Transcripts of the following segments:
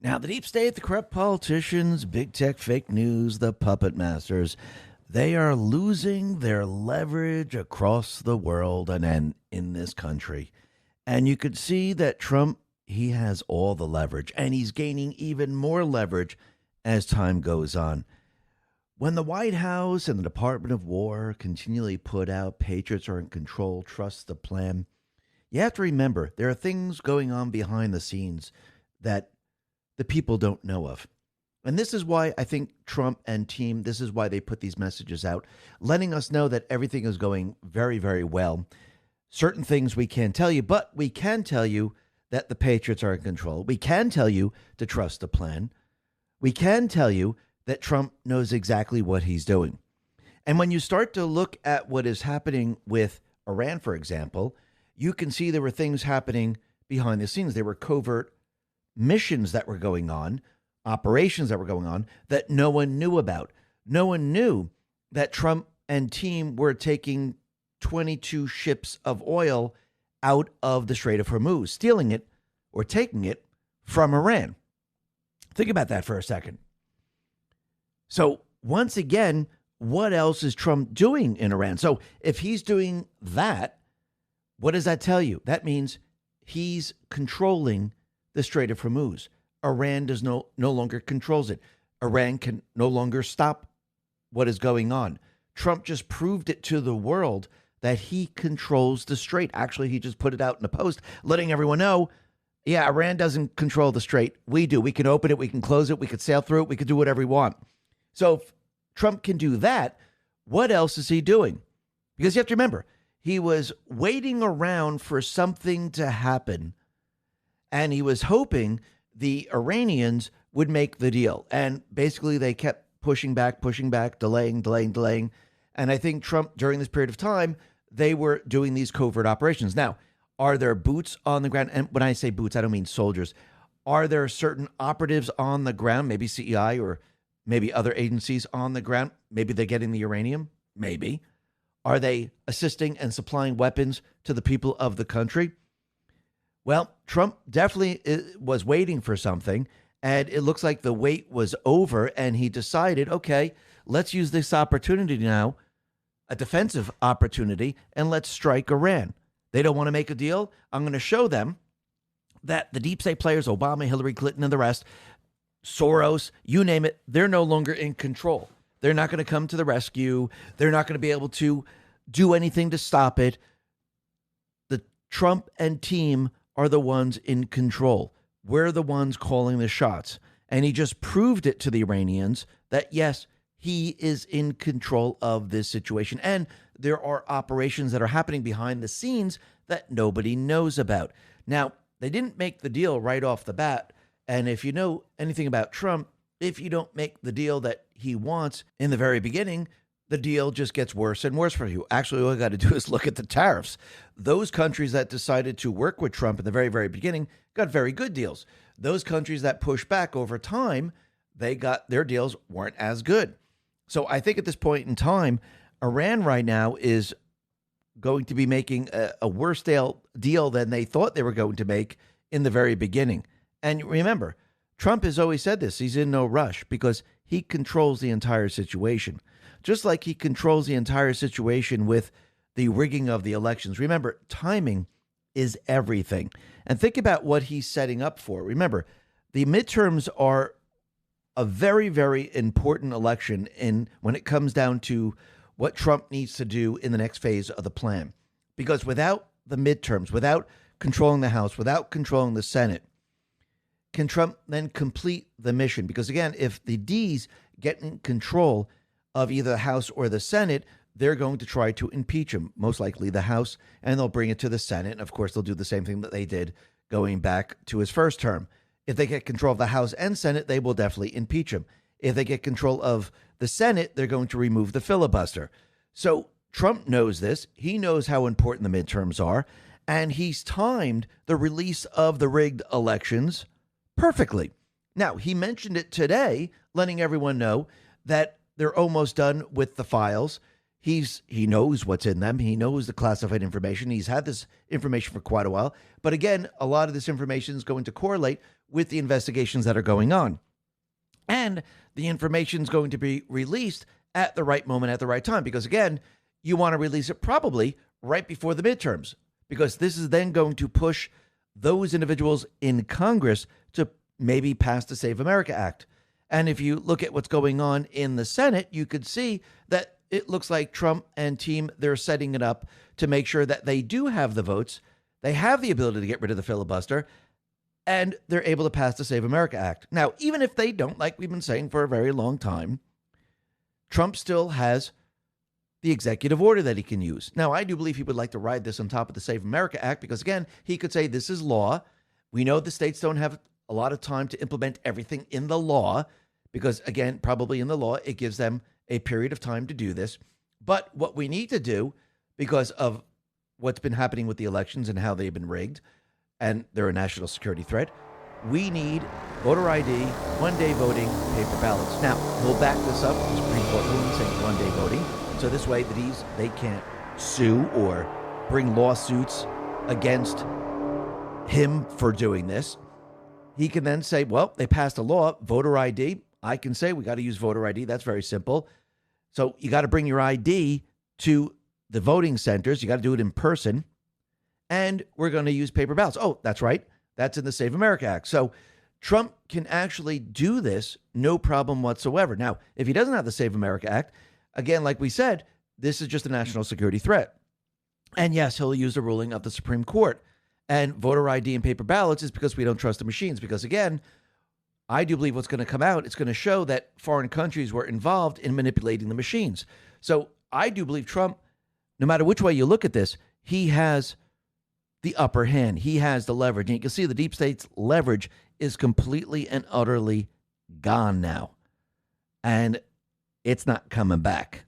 Now, the deep state, the corrupt politicians, big tech, fake news, the puppet masters, they are losing their leverage across the world and in this country. And you could see that Trump, he has all the leverage, and he's gaining even more leverage as time goes on. When the White House and the Department of War continually put out Patriots are in control, trust the plan, you have to remember there are things going on behind the scenes that the people don't know of. And this is why I think Trump and team, this is why they put these messages out, letting us know that everything is going very, very well. Certain things we can't tell you, but we can tell you that the Patriots are in control. We can tell you to trust the plan. We can tell you that Trump knows exactly what he's doing. And when you start to look at what is happening with Iran, for example, you can see there were things happening behind the scenes. There were covert missions that were going on, operations that were going on that no one knew about. No one knew that Trump and team were taking 22 ships of oil out of the Strait of Hormuz, stealing it or taking it from Iran. Think about that for a second. So once again, what else is Trump doing in Iran? So if he's doing that, what does that tell you? That means he's controlling the Strait of Hormuz. Iran no longer controls it. Iran can no longer stop what is going on. Trump just proved it to the world that he controls the strait. Actually, he just put it out in a post letting everyone know, yeah, Iran doesn't control the strait. We do. We can open it. We can close it. We can sail through it. We can do whatever we want. So if Trump can do that, what else is he doing? Because you have to remember, he was waiting around for something to happen, and he was hoping the Iranians would make the deal. And basically they kept pushing back, delaying. And I think Trump, during this period of time, they were doing these covert operations. Now, are there boots on the ground? And when I say boots, I don't mean soldiers. Are there certain operatives on the ground, maybe CEI or maybe other agencies on the ground? Maybe they're getting the uranium? Maybe. Are they assisting and supplying weapons to the people of the country? Well, Trump definitely was waiting for something, and it looks like the wait was over, and he decided, okay, let's use this opportunity now, a defensive opportunity, and let's strike Iran. They don't want to make a deal. I'm going to show them that the deep state players, Obama, Hillary Clinton, and the rest, Soros, you name it, they're no longer in control. They're not going to come to the rescue. They're not going to be able to do anything to stop it. The Trump and team are the ones in control. We're the ones calling the shots. And he just proved it to the Iranians that, yes, he is in control of this situation. And there are operations that are happening behind the scenes that nobody knows about. Now, they didn't make the deal right off the bat. And if you know anything about Trump, if you don't make the deal that he wants in the very beginning, the deal just gets worse and worse for you. Actually, all you got to do is look at the tariffs. Those countries that decided to work with Trump in the very, very beginning got very good deals. Those countries that pushed back over time, they got their deals weren't as good. So I think at this point in time, Iran right now is going to be making a worse deal than they thought they were going to make in the very beginning. And remember, Trump has always said this. He's in no rush because he controls the entire situation. Just like he controls the entire situation with the rigging of the elections. Remember, timing is everything. And think about what he's setting up for. Remember, the midterms are a very, very important election when it comes down to what Trump needs to do in the next phase of the plan. Because without the midterms, without controlling the House, without controlling the Senate, can Trump then complete the mission? Because again, if the D's get in control of either the House or the Senate, they're going to try to impeach him, most likely the House, and they'll bring it to the Senate. And of course, they'll do the same thing that they did going back to his first term. If they get control of the House and Senate, they will definitely impeach him. If they get control of the Senate, they're going to remove the filibuster. So Trump knows this. He knows how important the midterms are, and he's timed the release of the rigged elections perfectly. Now, he mentioned it today, letting everyone know that they're almost done with the files. He knows what's in them. He knows the classified information. He's had this information for quite a while. But again, a lot of this information is going to correlate with the investigations that are going on. And the information is going to be released at the right moment, at the right time. Because again, you want to release it probably right before the midterms, because this is then going to push those individuals in Congress to maybe pass the Save America Act. And if you look at what's going on in the Senate, you could see that it looks like Trump and team, they're setting it up to make sure that they do have the votes. They have the ability to get rid of the filibuster, and they're able to pass the Save America Act. Now, even if they don't, like we've been saying for a very long time, Trump still has the executive order that he can use. Now, I do believe he would like to ride this on top of the Save America Act because, again, he could say this is law. We know the states don't have a lot of time to implement everything in the law because, again, probably in the law, it gives them a period of time to do this. But what we need to do, because of what's been happening with the elections and how they've been rigged, and they're a national security threat, we need voter ID, one-day voting, paper ballots. Now, we'll back this up with the Supreme Court ruling saying one-day voting. So this way they can't sue or bring lawsuits against him for doing this. He can then say, well, they passed a law, voter ID. I can say we got to use voter ID. That's very simple. So you got to bring your ID to the voting centers. You got to do it in person. And we're going to use paper ballots. Oh, that's right. That's in the Save America Act. So Trump can actually do this, no problem whatsoever. Now, if he doesn't have the Save America Act, again, like we said, this is just a national security threat. And yes, he'll use the ruling of the Supreme Court. And voter ID and paper ballots is because we don't trust the machines. Because again, I do believe what's going to come out, it's going to show that foreign countries were involved in manipulating the machines. So I do believe Trump, no matter which way you look at this, he has the upper hand. He has the leverage. And you can see the deep state's leverage is completely and utterly gone now. And it's not coming back.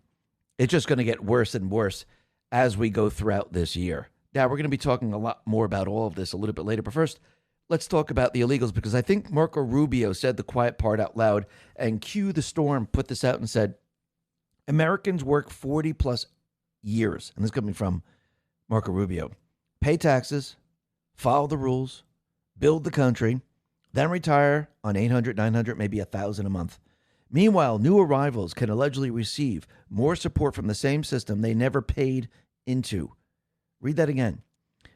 It's just going to get worse and worse as we go throughout this year. Now, we're going to be talking a lot more about all of this a little bit later. But first, let's talk about the illegals, because I think Marco Rubio said the quiet part out loud, and Q the Storm put this out and said, Americans work 40 plus years, and this is coming from Marco Rubio, pay taxes, follow the rules, build the country, then retire on 800, 900, maybe 1,000 a month. Meanwhile, new arrivals can allegedly receive more support from the same system they never paid into. Read that again.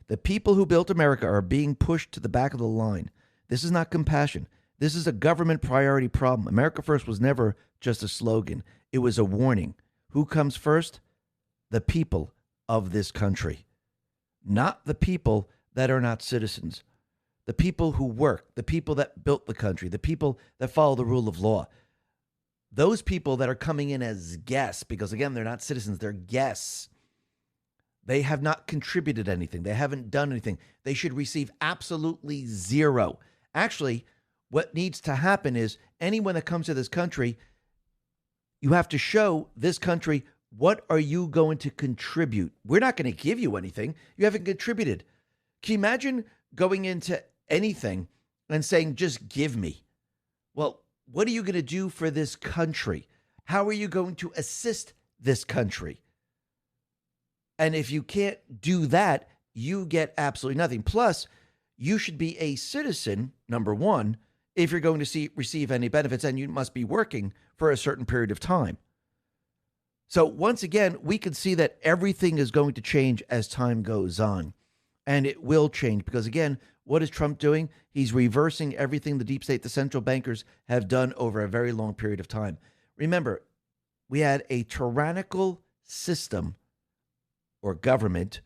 The people who built America are being pushed to the back of the line. This is not compassion. This is a government priority problem. America First was never just a slogan. It was a warning. Who comes first? The people of this country. Not the people that are not citizens. The people who work, the people that built the country, the people that follow the rule of law. Those people that are coming in as guests, because again, they're not citizens, they're guests. They have not contributed anything. They haven't done anything. They should receive absolutely zero. Actually, what needs to happen is anyone that comes to this country, you have to show this country, what are you going to contribute? We're not going to give you anything. You haven't contributed. Can you imagine going into anything and saying, just give me? Well, what are you going to do for this country? How are you going to assist this country? And if you can't do that, you get absolutely nothing. Plus, you should be a citizen, number one, if you're going to receive any benefits, and you must be working for a certain period of time. So once again, we can see that everything is going to change as time goes on. And it will change because, again, what is Trump doing? He's reversing everything the deep state, the central bankers have done over a very long period of time. Remember, we had a tyrannical system or government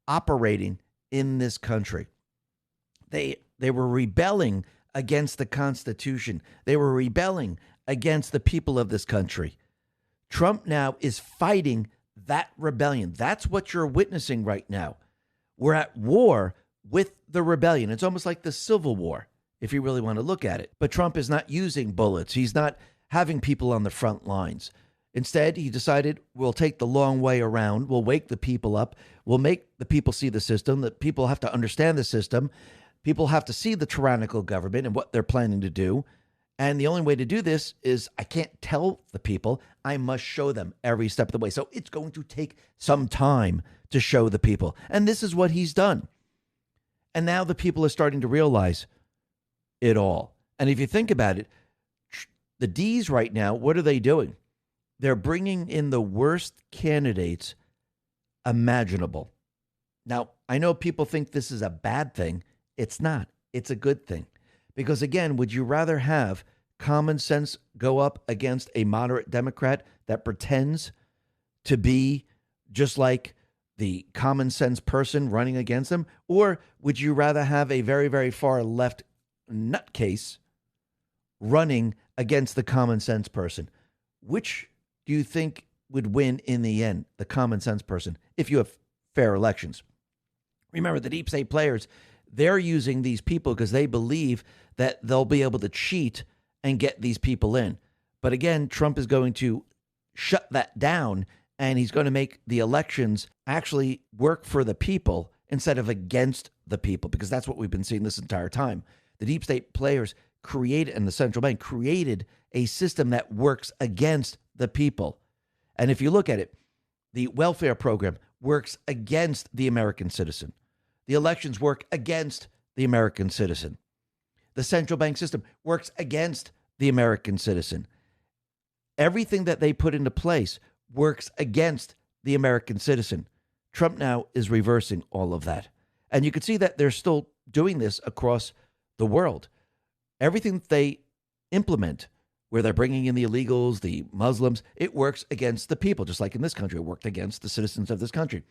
operating in this country. They were rebelling against the Constitution. They were rebelling against the people of this country. Trump now is fighting that rebellion. That's what you're witnessing right now. We're at war with the rebellion. It's almost like the Civil War, if you really want to look at it. But Trump is not using bullets. He's not having people on the front lines. Instead, he decided we'll take the long way around. We'll wake the people up. We'll make the people see the system. The people have to understand the system. People have to see the tyrannical government and what they're planning to do. And the only way to do this is I can't tell the people. I must show them every step of the way. So it's going to take some time to show the people. And this is what he's done. And now the people are starting to realize it all. And if you think about it, the D's right now, what are they doing? They're bringing in the worst candidates imaginable. Now, I know people think this is a bad thing. It's not. It's a good thing. Because again, would you rather have common sense go up against a moderate Democrat that pretends to be just like the common sense person running against them? Or would you rather have a very, very far left nutcase running against the common sense person? Which do you think would win in the end, the common sense person, if you have fair elections? Remember, the deep state players, they're using these people because they believe that they'll be able to cheat and get these people in. But again, Trump is going to shut that down, and he's going to make the elections actually work for the people instead of against the people, because that's what we've been seeing this entire time. The deep state players created, and the central bank created, a system that works against the people. And if you look at it, the welfare program works against the American citizen. The elections work against the American citizen. The central bank system works against the American citizen. Everything that they put into place works against the American citizen. Trump now is reversing all of that. And you can see that they're still doing this across the world. Everything that they implement, where they're bringing in the illegals, the Muslims, it works against the people, just like in this country, it worked against the citizens of this country.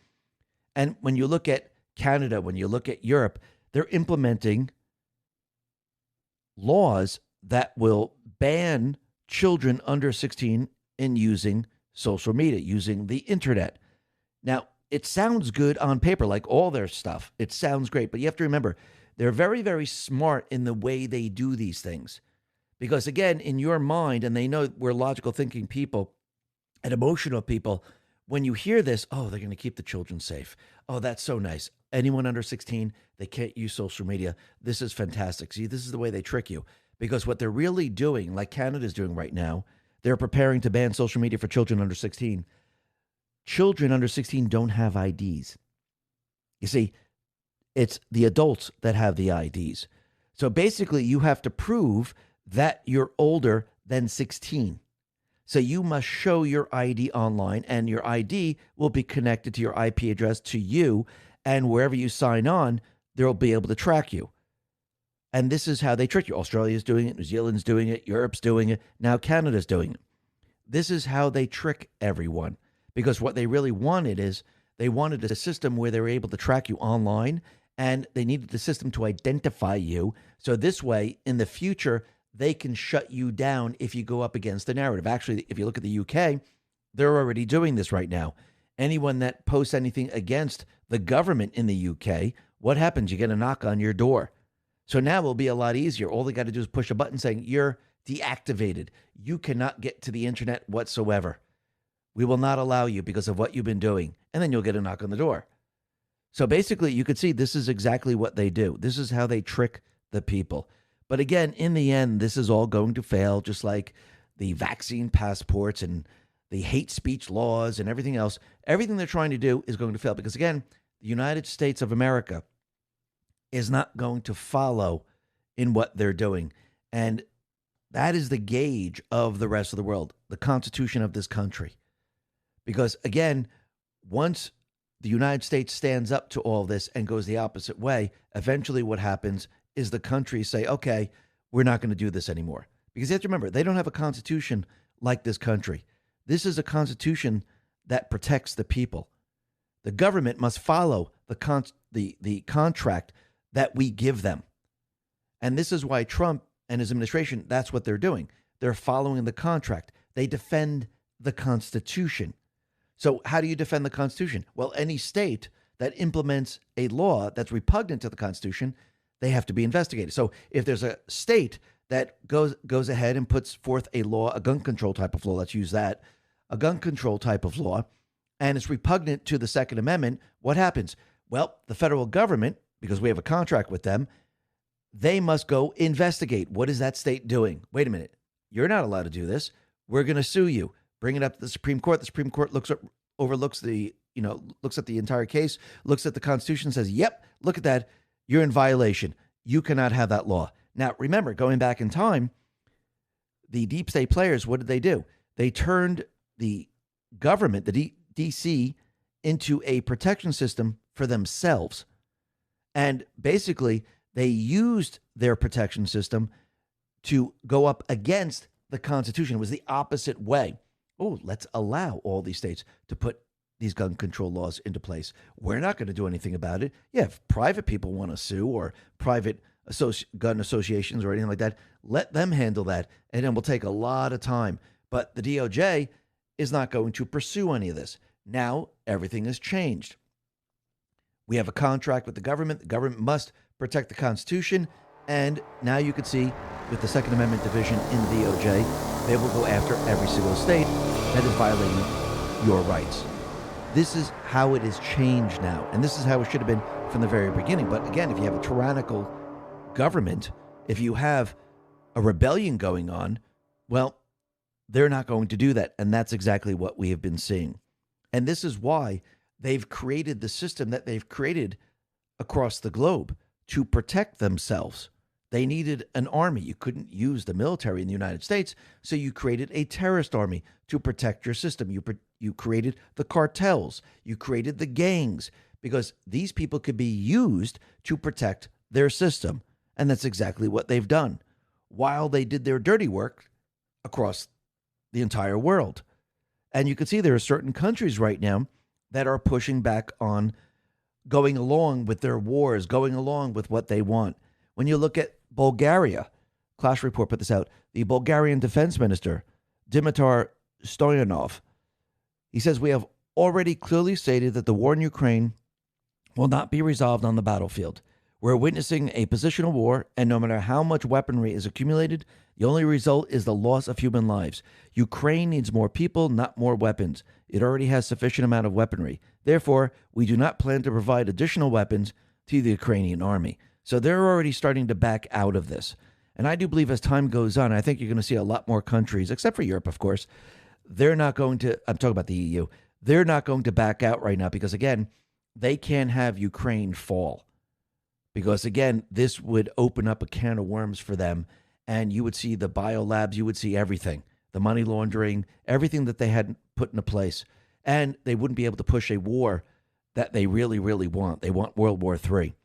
And when you look at Canada, when you look at Europe, they're implementing laws that will ban children under 16 in using social media, using the internet. Now, it sounds good on paper, like all their stuff. It sounds great, but you have to remember, they're very, very smart in the way they do these things. Because again, in your mind, and they know we're logical thinking people and emotional people, when you hear this, oh, they're going to keep the children safe. Oh, that's so nice. Anyone under 16, they can't use social media. This is fantastic. See, this is the way they trick you. Because what they're really doing, like Canada's doing right now, they're preparing to ban social media for children under 16. Children under 16 don't have IDs. You see, it's the adults that have the IDs. So basically, you have to prove that you're older than 16. So you must show your ID online, and your ID will be connected to your IP address to you, and wherever you sign on, they'll be able to track you. And this is how they trick you. Australia's doing it, New Zealand's doing it, Europe's doing it, now Canada's doing it. This is how they trick everyone, because what they really wanted is they wanted a system where they were able to track you online, and they needed the system to identify you. So this way, in the future, they can shut you down if you go up against the narrative. Actually, if you look at the UK, they're already doing this right now. Anyone that posts anything against the government in the UK, what happens? You get a knock on your door. So now it'll be a lot easier. All they got to do is push a button saying, you're deactivated. You cannot get to the internet whatsoever. We will not allow you because of what you've been doing. And then you'll get a knock on the door. So basically, you could see this is exactly what they do. This is how they trick the people. But again, in the end, this is all going to fail, just like the vaccine passports and the hate speech laws and everything else. Everything they're trying to do is going to fail because, again, the United States of America is not going to follow in what they're doing. And that is the gauge of the rest of the world, the Constitution of this country. Because, again, once the United States stands up to all this and goes the opposite way, eventually what happens is the countries say, okay, we're not going to do this anymore. Because you have to remember, they don't have a constitution like this country. This is a constitution that protects the people. The government must follow the contract that we give them. And this is why Trump and his administration, that's what they're doing. They're following the contract. They defend the Constitution. So how do you defend the Constitution? Well, any state that implements a law that's repugnant to the Constitution, they have to be investigated. So if there's a state that goes ahead and puts forth a law, a gun control type of law, let's use that, a gun control type of law, and it's repugnant to the Second Amendment, what happens? Well, the federal government, because we have a contract with them, they must go investigate. What is that state doing? Wait a minute. You're not allowed to do this. We're going to sue you. Bring it up to the Supreme Court. The Supreme Court overlooks looks at the entire case, looks at the Constitution, says, yep, look at that. You're in violation. You cannot have that law. Now, remember, going back in time, the deep state players, what did they do? They turned the government, the DC, into a protection system for themselves. And basically, they used their protection system to go up against the Constitution. It was the opposite way. Oh, let's allow all these states to put these gun control laws into place. We're not going to do anything about it. Yeah, if private people want to sue or private gun associations or anything like that, let them handle that, and then we'll take a lot of time. But the DOJ is not going to pursue any of this. Now, everything has changed. We have a contract with the government. The government must protect the Constitution. And now you can see with the Second Amendment division in the DOJ, they will go after every single state that is violating your rights. This is how it has changed now. And this is how it should have been from the very beginning. But again, if you have a tyrannical government, if you have a rebellion going on, well, they're not going to do that. And that's exactly what we have been seeing. And this is why they've created the system that they've created across the globe to protect themselves. They needed an army. You couldn't use the military in the United States, so you created a terrorist army to protect your system. You created the cartels. You created the gangs, because these people could be used to protect their system. And that's exactly what they've done while they did their dirty work across the entire world. And you can see there are certain countries right now that are pushing back on going along with their wars, going along with what they want. When you look at Bulgaria, Clash Report put this out, the Bulgarian defense minister, Dimitar Stoyanov, he says, we have already clearly stated that the war in Ukraine will not be resolved on the battlefield. We're witnessing a positional war, and no matter how much weaponry is accumulated, the only result is the loss of human lives. Ukraine needs more people, not more weapons. It already has sufficient amount of weaponry. Therefore, we do not plan to provide additional weapons to the Ukrainian army. So they're already starting to back out of this. And I do believe as time goes on, I think you're going to see a lot more countries, except for Europe, of course, they're not going to, I'm talking about the EU, they're not going to back out right now because, again, they can't have Ukraine fall. Because, again, this would open up a can of worms for them, and you would see the biolabs, you would see everything, the money laundering, everything that they had put into place. And they wouldn't be able to push a war that they really, really want. They want World War III.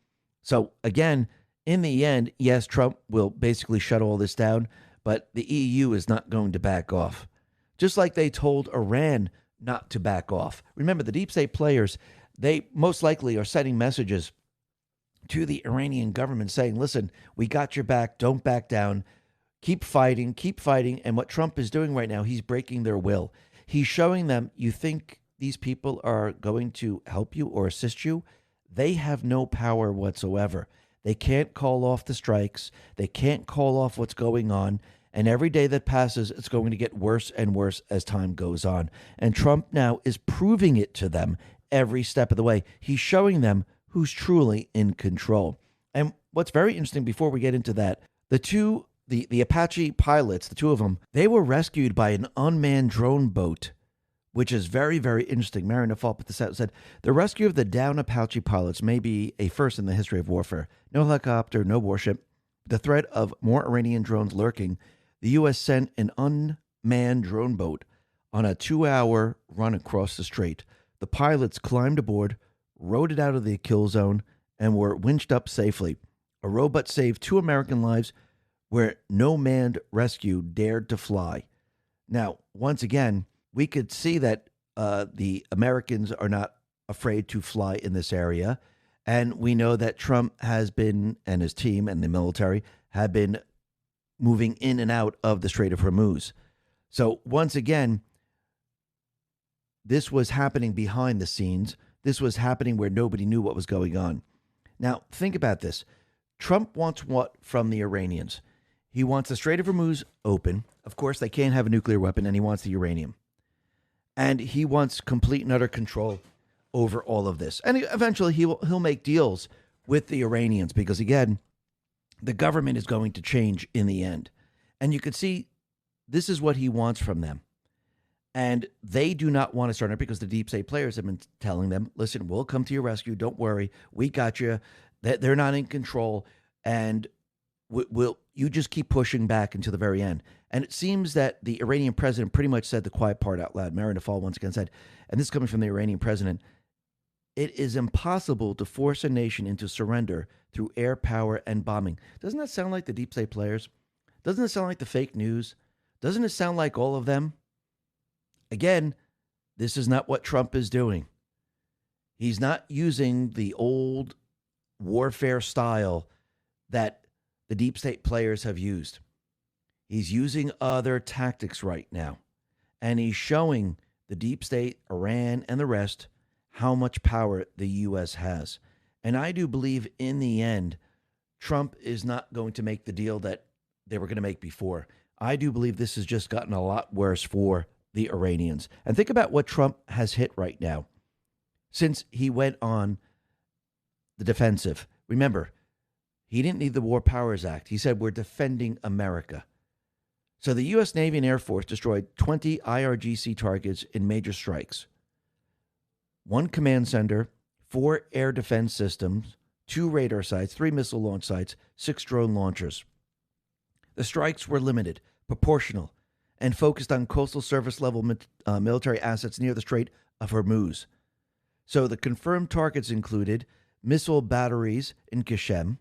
So, again, in the end, yes, Trump will basically shut all this down, but the EU is not going to back off. Just like they told Iran not to back off. Remember, the deep state players, they most likely are sending messages to the Iranian government saying, listen, we got your back, don't back down, keep fighting. And what Trump is doing right now, he's breaking their will. He's showing them, you think these people are going to help you or assist you? They have no power whatsoever. They can't call off the strikes. They can't call off what's going on. And every day that passes, it's going to get worse and worse as time goes on. And Trump now is proving it to them every step of the way. He's showing them who's truly in control. And what's very interesting before we get into that, the Apache pilots, the two of them, they were rescued by an unmanned drone boat, which is very, very interesting. Marion Default put this out and said, the rescue of the downed Apache pilots may be a first in the history of warfare. No helicopter, no warship. The threat of more Iranian drones lurking, the U.S. sent an unmanned drone boat on a 2-hour run across the strait. The pilots climbed aboard, rode it out of the kill zone, and were winched up safely. A robot saved 2 American lives where no manned rescue dared to fly. Now, once again, we could see that the Americans are not afraid to fly in this area. And we know that Trump has been, and his team and the military, have been moving in and out of the Strait of Hormuz. So once again, this was happening behind the scenes. This was happening where nobody knew what was going on. Now, think about this. Trump wants what from the Iranians? He wants the Strait of Hormuz open. Of course, they can't have a nuclear weapon, and he wants the uranium. And he wants complete and utter control over all of this. And eventually he'll make deals with the Iranians because, again, the government is going to change in the end. And you can see this is what he wants from them. And they do not want to start it because the deep state players have been telling them, listen, we'll come to your rescue. Don't worry. We got you. They're not in control. And you just keep pushing back until the very end. And it seems that the Iranian president pretty much said the quiet part out loud. Marin Nafal once again said, and this is coming from the Iranian president, it is impossible to force a nation into surrender through air power and bombing. Doesn't that sound like the deep state players? Doesn't it sound like the fake news? Doesn't it sound like all of them? Again, this is not what Trump is doing. He's not using the old warfare style that the deep state players have used. He's using other tactics right now. And he's showing the deep state, Iran, and the rest how much power the U.S. has. And I do believe in the end, Trump is not going to make the deal that they were going to make before. I do believe this has just gotten a lot worse for the Iranians. And think about what Trump has hit right now since he went on the defensive. Remember, he didn't need the War Powers Act. He said, we're defending America. So the U.S. Navy and Air Force destroyed 20 IRGC targets in major strikes. 1 command center, 4 air defense systems, 2 radar sites, 3 missile launch sites, 6 drone launchers. The strikes were limited, proportional, and focused on coastal service level military assets near the Strait of Hormuz. So the confirmed targets included missile batteries in Qashem,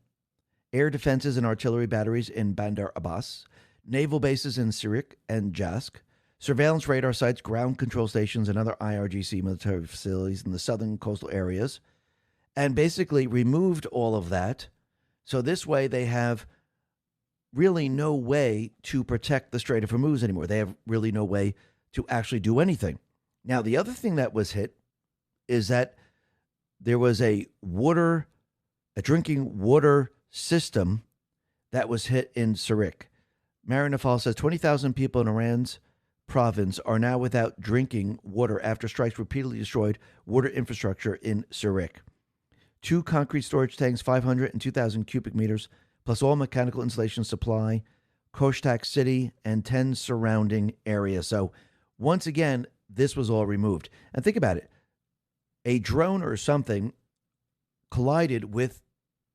air defenses and artillery batteries in Bandar Abbas, naval bases in Sirik and Jask, surveillance radar sites, ground control stations, and other IRGC military facilities in the southern coastal areas, and basically removed all of that. So this way they have really no way to protect the Strait of Hormuz anymore. They have really no way to actually do anything. Now, the other thing that was hit is that there was a drinking water system that was hit in Sirik. Marin Nafal says 20,000 people in Iran's province are now without drinking water after strikes repeatedly destroyed water infrastructure in Sirik. 2 concrete storage tanks, 500 and 2,000 cubic meters, plus all mechanical insulation supply, Koshtak City, and 10 surrounding areas. So once again, this was all removed. And think about it. A drone or something collided with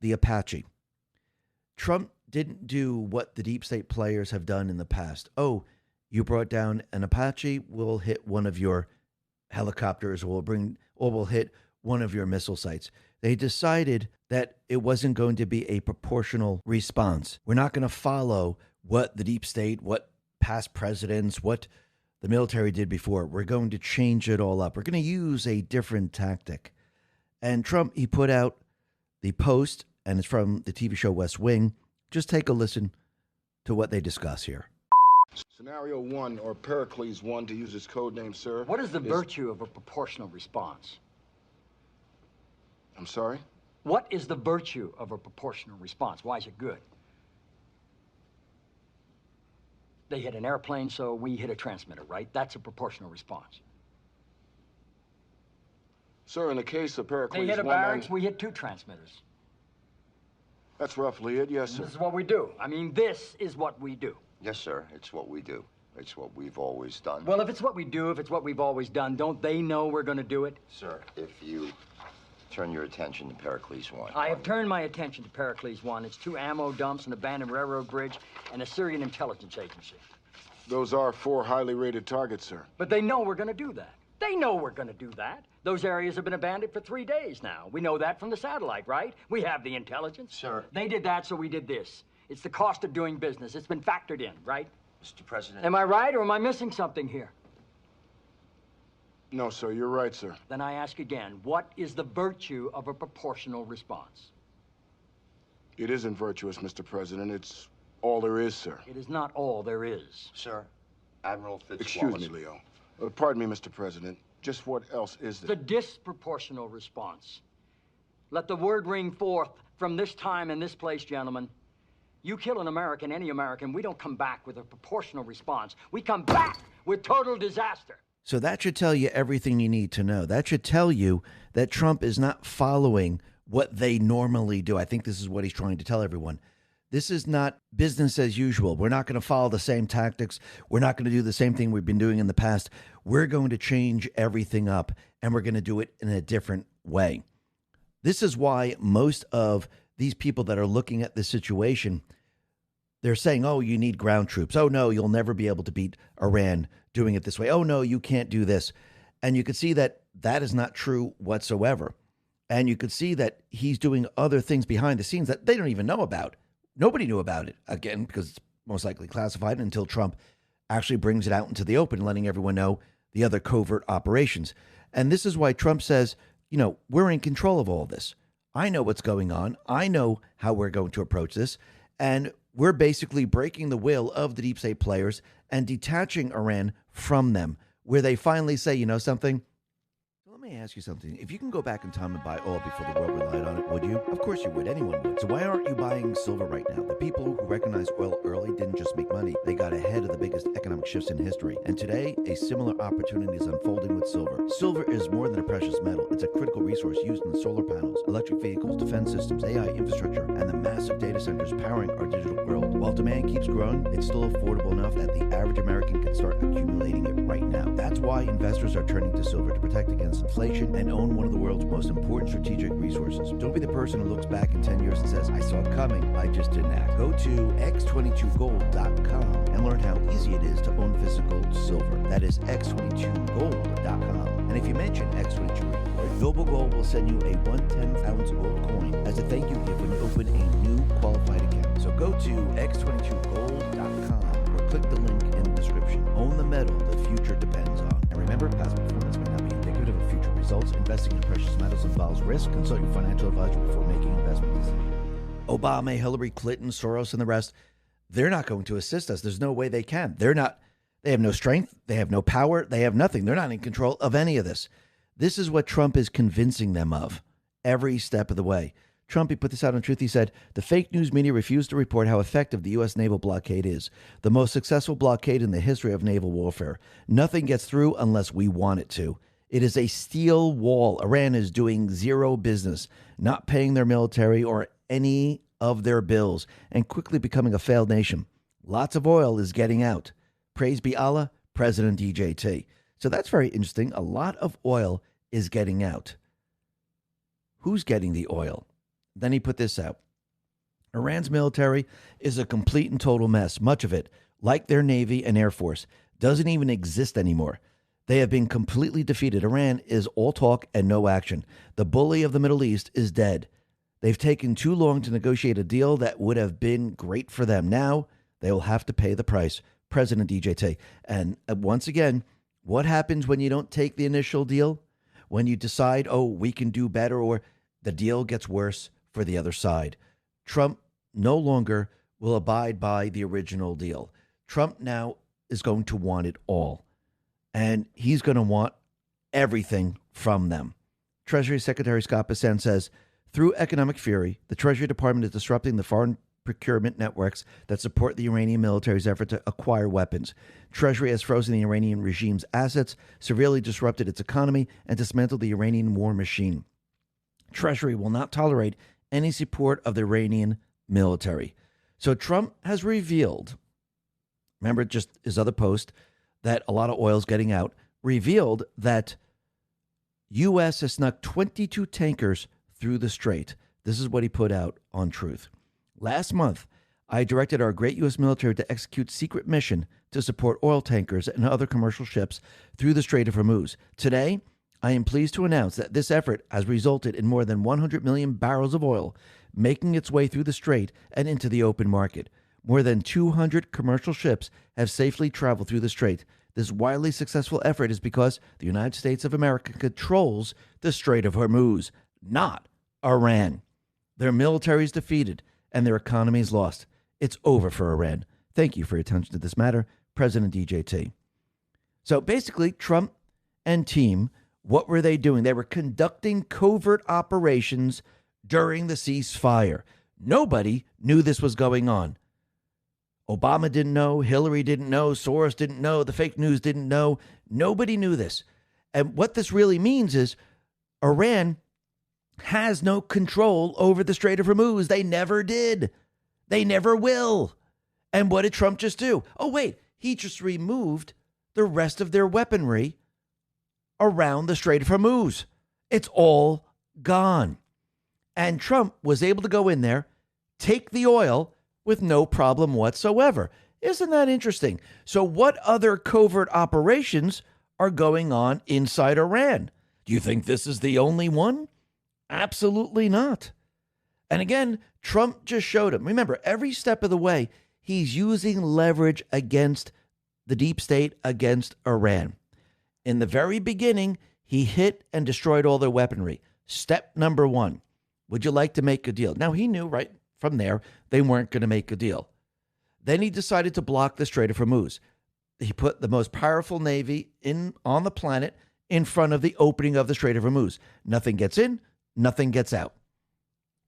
the Apache. Trump didn't do what the deep state players have done in the past. Oh, you brought down an Apache, we'll hit one of your helicopters, or we'll hit one of your missile sites. They decided that it wasn't going to be a proportional response. We're not going to follow what the deep state, what past presidents, what the military did before. We're going to change it all up. We're going to use a different tactic. And Trump, he put out the post, and it's from the TV show West Wing. Just take a listen to what they discuss here. Scenario 1, or Pericles 1, to use his code name, sir. What is the virtue of a proportional response? I'm sorry? What is the virtue of a proportional response? Why is it good? They hit an airplane, so we hit a transmitter, right? That's a proportional response. Sir, in the case of Pericles 1... They hit a barracks, we hit 2 transmitters. That's roughly it, yes, sir. This is what we do. I mean, this is what we do. Yes, sir. It's what we do. It's what we've always done. Well, if it's what we do, if it's what we've always done, don't they know we're going to do it? Sir, if you turn your attention to Pericles 1. I have turned my attention to Pericles 1. It's 2 ammo dumps, an abandoned railroad bridge, and a Syrian intelligence agency. Those are 4 highly rated targets, sir. But they know we're going to do that. They know we're going to do that. Those areas have been abandoned for 3 days now. We know that from the satellite, right? We have the intelligence. Sir. They did that, so we did this. It's the cost of doing business. It's been factored in, right? Mr. President. Am I right, or am I missing something here? No, sir, you're right, sir. Then I ask again, what is the virtue of a proportional response? It isn't virtuous, Mr. President. It's all there is, sir. It is not all there is. Sir, Admiral Fitzwallace. Excuse me, Leo. Pardon me, Mr. President. Just what else is there? The disproportional response. Let the word ring forth from this time and this place, gentlemen. You kill an American, any American, we don't come back with a proportional response. We come back with total disaster. So that should tell you everything you need to know. That should tell you that Trump is not following what they normally do. I think this is what he's trying to tell everyone. This is not business as usual. We're not going to follow the same tactics. We're not going to do the same thing we've been doing in the past. We're going to change everything up, and we're going to do it in a different way. This is why most of these people that are looking at this situation, they're saying, oh, you need ground troops. Oh, no, you'll never be able to beat Iran doing it this way. Oh, no, you can't do this. And you could see that that is not true whatsoever. And you could see that he's doing other things behind the scenes that they don't even know about. Nobody knew about it, again, because it's most likely classified until Trump actually brings it out into the open, letting everyone know the other covert operations. And this is why Trump says, we're in control of all this. I know what's going on. I know how we're going to approach this. And we're basically breaking the will of the deep state players and detaching Iran from them, where they finally say, you know something? Let me ask you something. If you can go back in time and buy oil before the world relied on it, would you? Of course you would. Anyone would. So why aren't you buying silver right now? The people who recognized oil early didn't just make money. They got ahead of the biggest economic shifts in history. And today, a similar opportunity is unfolding with silver. Silver is more than a precious metal. It's a critical resource used in solar panels, electric vehicles, defense systems, AI infrastructure, and the massive data centers powering our digital world. While demand keeps growing, it's still affordable enough that the average American can start accumulating it right now. That's why investors are turning to silver to protect against inflation and own one of the world's most important strategic resources. Don't be the person who looks back in 10 years and says, I saw it coming, I just didn't act. Go to x22gold.com and learn how easy it is to own physical silver. That is x22gold.com. And if you mention X22 Report, Noble Gold will send you a 1/10-ounce gold coin as a thank you gift when you open a new qualified account. So go to x22gold.com or click the link in the description. Own the metal the future depends on. And remember, past performance may not be indicative of future results. Investing in precious metals involves risk. Consult your financial advisor before making investment decisions. Obama, Hillary Clinton, Soros, and the rest, they're not going to assist us. There's no way they can. They have no strength. They have no power. They have nothing. They're not in control of any of this. This is what Trump is convincing them of every step of the way. Trump, he put this out on Truth. He said, the fake news media refused to report how effective the U.S. naval blockade is. The most successful blockade in the history of naval warfare. Nothing gets through unless we want it to. It is a steel wall. Iran is doing zero business, not paying their military or any of their bills, and quickly becoming a failed nation. Lots of oil is getting out. Praise be Allah, President DJT. So that's very interesting. A lot of oil is getting out. Who's getting the oil? Then he put this out. Iran's military is a complete and total mess. Much of it, like their Navy and Air Force, doesn't even exist anymore. They have been completely defeated. Iran is all talk and no action. The bully of the Middle East is dead. They've taken too long to negotiate a deal that would have been great for them. Now they will have to pay the price. President DJT. And once again, what happens when you don't take the initial deal? When you decide, oh, we can do better, or the deal gets worse for the other side. Trump no longer will abide by the original deal. Trump now is going to want it all. And he's going to want everything from them. Treasury Secretary Scott Bessent says, through economic fury, the Treasury Department is disrupting the foreign procurement networks that support the Iranian military's effort to acquire weapons. Treasury has frozen the Iranian regime's assets, severely disrupted its economy, and dismantled the Iranian war machine. Treasury will not tolerate any support of the Iranian military. So Trump has revealed, remember just his other post, that a lot of oil is getting out, revealed that U.S. has snuck 22 tankers through the strait. This is what he put out on Truth. Last month, I directed our great U.S. military to execute secret mission to support oil tankers and other commercial ships through the Strait of Hormuz. Today, I am pleased to announce that this effort has resulted in more than 100 million barrels of oil making its way through the strait and into the open market. More than 200 commercial ships have safely traveled through the strait. This wildly successful effort is because the United States of America controls the Strait of Hormuz, not Iran. Their military is defeated and their economy is lost. It's over for Iran. Thank you for your attention to this matter, President DJT. So basically, Trump and team, what were they doing? They were conducting covert operations during the ceasefire. Nobody knew this was going on. Obama didn't know, Hillary didn't know, Soros didn't know, the fake news didn't know. Nobody knew this. And what this really means is Iran has no control over the Strait of Hormuz. They never did. They never will. And what did Trump just do? Oh, wait, he just removed the rest of their weaponry around the Strait of Hormuz. It's all gone. And Trump was able to go in there, take the oil with no problem whatsoever. Isn't that interesting? So what other covert operations are going on inside Iran? Do you think this is the only one? Absolutely not. And again, Trump just showed him. Remember, every step of the way, he's using leverage against the deep state, against Iran. In the very beginning, he hit and destroyed all their weaponry. Step number one, would you like to make a deal? Now, he knew right from there they weren't going to make a deal. Then he decided to block the Strait of Hormuz. He put the most powerful navy on the planet in front of the opening of the Strait of Hormuz. Nothing gets in, nothing gets out.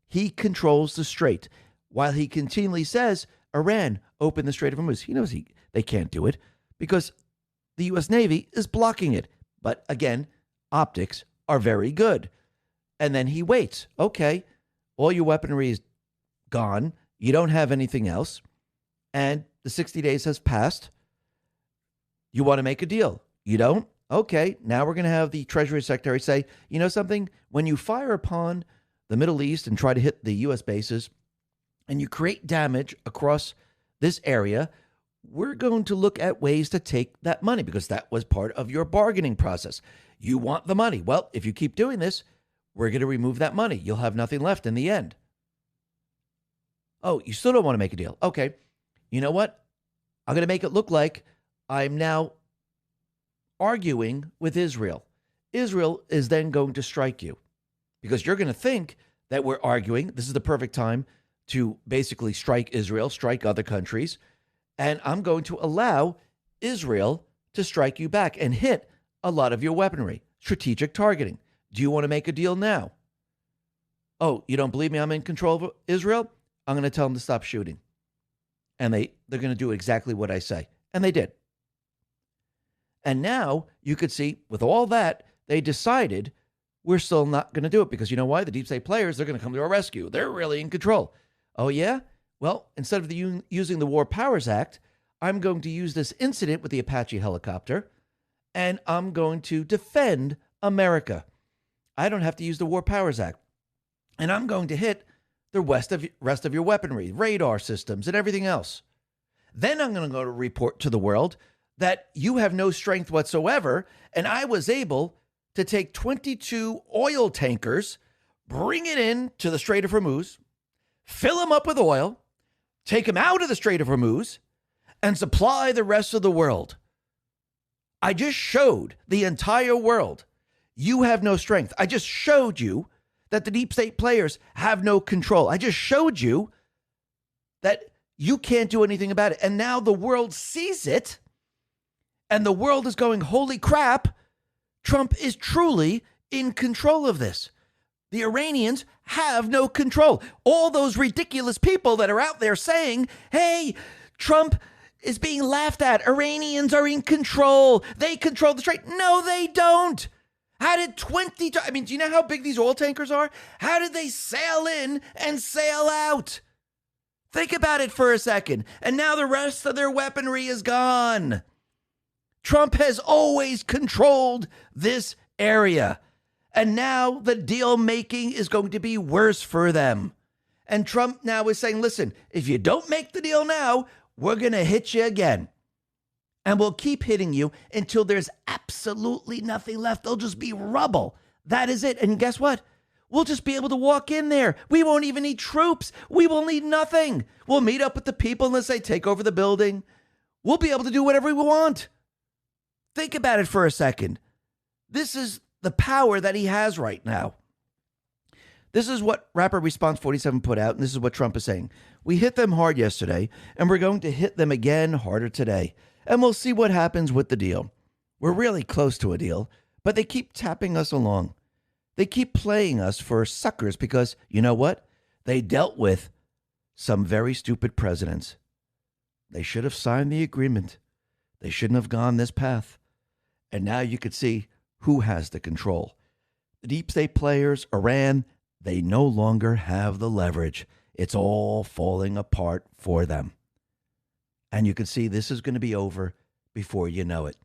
He controls the strait while he continually says, Iran, open the Strait of Hormuz. He knows they can't do it because the U.S. Navy is blocking it. But again, optics are very good. And then he waits. Okay, all your weaponry is gone. You don't have anything else. And the 60 days has passed. You want to make a deal. You don't? Okay, now we're going to have the Treasury Secretary say, you know something? When you fire upon the Middle East and try to hit the U.S. bases and you create damage across this area, we're going to look at ways to take that money because that was part of your bargaining process. You want the money. Well, if you keep doing this, we're going to remove that money. You'll have nothing left in the end. Oh, you still don't want to make a deal. Okay, you know what? I'm going to make it look like I'm now arguing with Israel. Israel is then going to strike you because you're going to think that we're arguing. This is the perfect time to basically strike Israel, strike other countries. And I'm going to allow Israel to strike you back and hit a lot of your weaponry. Strategic targeting. Do you want to make a deal now? Oh, you don't believe me? I'm in control of Israel? I'm going to tell them to stop shooting. And they're going to do exactly what I say. And they did. And now you could see with all that, they decided we're still not going to do it because you know why? The deep state players, they're going to come to our rescue. They're really in control. Oh, yeah? Well, instead of using the War Powers Act, I'm going to use this incident with the Apache helicopter and I'm going to defend America. I don't have to use the War Powers Act. And I'm going to hit the rest of your weaponry, radar systems, and everything else. Then I'm going to go to report to the world that you have no strength whatsoever, and I was able to take 22 oil tankers, bring it in to the Strait of Hormuz, fill them up with oil, take them out of the Strait of Hormuz, and supply the rest of the world. I just showed the entire world you have no strength. I just showed you that the deep state players have no control. I just showed you that you can't do anything about it. And now the world sees it, and the world is going, holy crap, Trump is truly in control of this. The Iranians have no control. All those ridiculous people that are out there saying, hey, Trump is being laughed at. Iranians are in control. They control the strait. No, they don't. How did do you know how big these oil tankers are? How did they sail in and sail out? Think about it for a second. And now the rest of their weaponry is gone. Trump has always controlled this area. And now the deal making is going to be worse for them. And Trump now is saying, listen, if you don't make the deal now, we're going to hit you again. And we'll keep hitting you until there's absolutely nothing left. There'll just be rubble. That is it. And guess what? We'll just be able to walk in there. We won't even need troops. We will need nothing. We'll meet up with the people and let's say take over the building. We'll be able to do whatever we want. Think about it for a second. This is the power that he has right now. This is what Rapid Response 47 put out, and this is what Trump is saying. We hit them hard yesterday, and we're going to hit them again harder today. And we'll see what happens with the deal. We're really close to a deal, but they keep tapping us along. They keep playing us for suckers because, you know what? They dealt with some very stupid presidents. They should have signed the agreement. They shouldn't have gone this path. And now you could see who has the control. The deep state players, Iran, they no longer have the leverage. It's all falling apart for them. And you can see this is going to be over before you know it.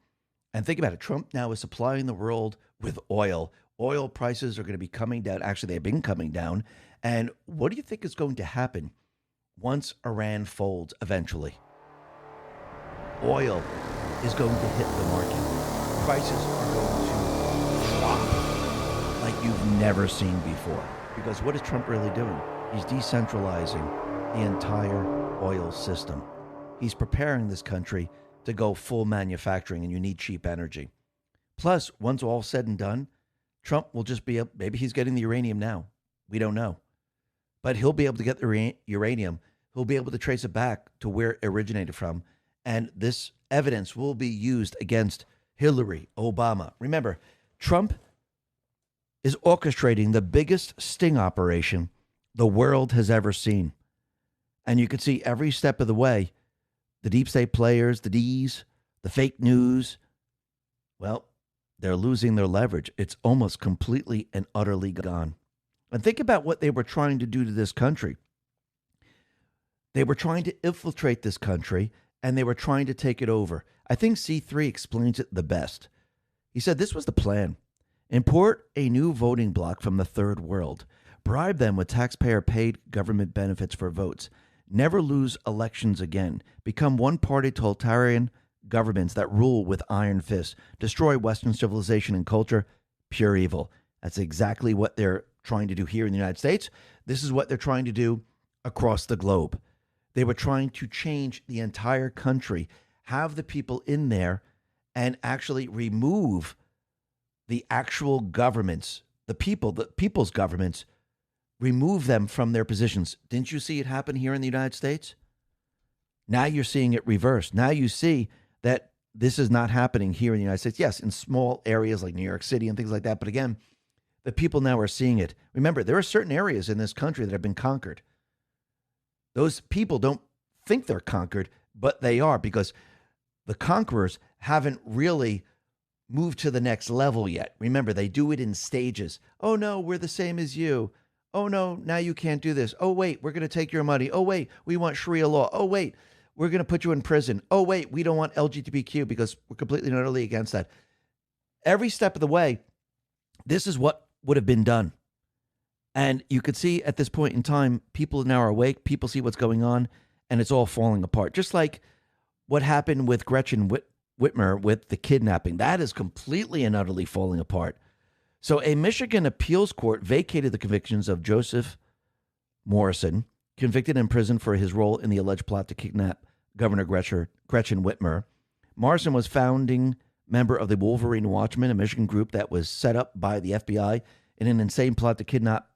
And think about it. Trump now is supplying the world with oil. Oil prices are going to be coming down. Actually, they've been coming down. And what do you think is going to happen once Iran folds eventually? Oil is going to hit the market. Prices are going to drop like you've never seen before. Because what is Trump really doing? He's decentralizing the entire oil system. He's preparing this country to go full manufacturing, and you need cheap energy. Plus, once all said and done, Trump will just be maybe he's getting the uranium now. We don't know. But he'll be able to get the uranium. He'll be able to trace it back to where it originated from. And this evidence will be used against Hillary, Obama. Remember, Trump is orchestrating the biggest sting operation the world has ever seen. And you can see every step of the way, the deep state players, the Ds, the fake news, well, they're losing their leverage. It's almost completely and utterly gone. And think about what they were trying to do to this country. They were trying to infiltrate this country, and they were trying to take it over. I think C3 explains it the best. He said this was the plan. Import a new voting bloc from the third world. Bribe them with taxpayer-paid government benefits for votes. Never lose elections again. Become one-party totalitarian governments that rule with iron fists. Destroy Western civilization and culture. Pure evil. That's exactly what they're trying to do here in the United States. This is what they're trying to do across the globe. They were trying to change the entire country, have the people in there, and actually remove the actual governments, the people's governments, remove them from their positions. Didn't you see it happen here in the United States? Now you're seeing it reversed. Now you see that this is not happening here in the United States. Yes, in small areas like New York City and things like that. But again, the people now are seeing it. Remember, there are certain areas in this country that have been conquered. Those people don't think they're conquered, but they are, because the conquerors haven't really moved to the next level yet. Remember, they do it in stages. Oh, no, we're the same as you. Oh, no, now you can't do this. Oh, wait, we're going to take your money. Oh, wait, we want Sharia law. Oh, wait, we're going to put you in prison. Oh, wait, we don't want LGBTQ because we're completely and utterly against that. Every step of the way, this is what would have been done. And you could see at this point in time, people now are awake. People see what's going on, and it's all falling apart. Just like what happened with Gretchen Whitmer with the kidnapping. That is completely and utterly falling apart. So a Michigan appeals court vacated the convictions of Joseph Morrison, convicted in prison for his role in the alleged plot to kidnap Governor Gretchen Whitmer. Morrison was founding member of the Wolverine Watchmen, a Michigan group that was set up by the FBI in an insane plot to kidnap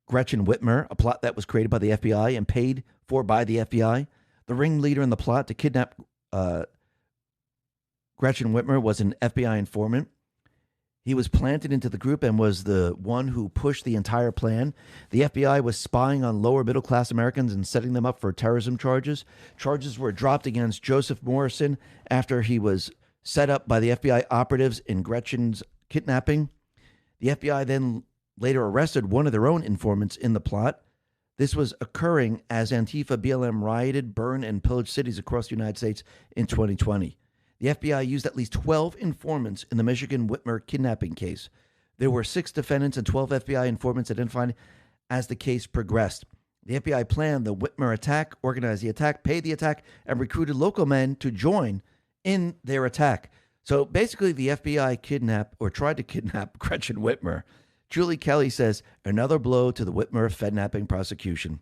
Gretchen Whitmer, a plot that was created by the FBI and paid for by the FBI. The ringleader in the plot to kidnap Gretchen Whitmer was an FBI informant. He was planted into the group and was the one who pushed the entire plan. The FBI was spying on lower middle class Americans and setting them up for terrorism charges. Charges were dropped against Joseph Morrison after he was set up by the FBI operatives in Gretchen's kidnapping. The FBI then later arrested one of their own informants in the plot. This was occurring as Antifa BLM rioted, burned, and pillaged cities across the United States in 2020. The FBI used at least 12 informants in the Michigan Whitmer kidnapping case. There were 6 defendants and 12 FBI informants identified as the case progressed. The FBI planned the Whitmer attack, organized the attack, paid the attack, and recruited local men to join in their attack. So basically, the FBI kidnapped or tried to kidnap Gretchen Whitmer. Julie Kelly says, another blow to the Whitmer Fednapping prosecution.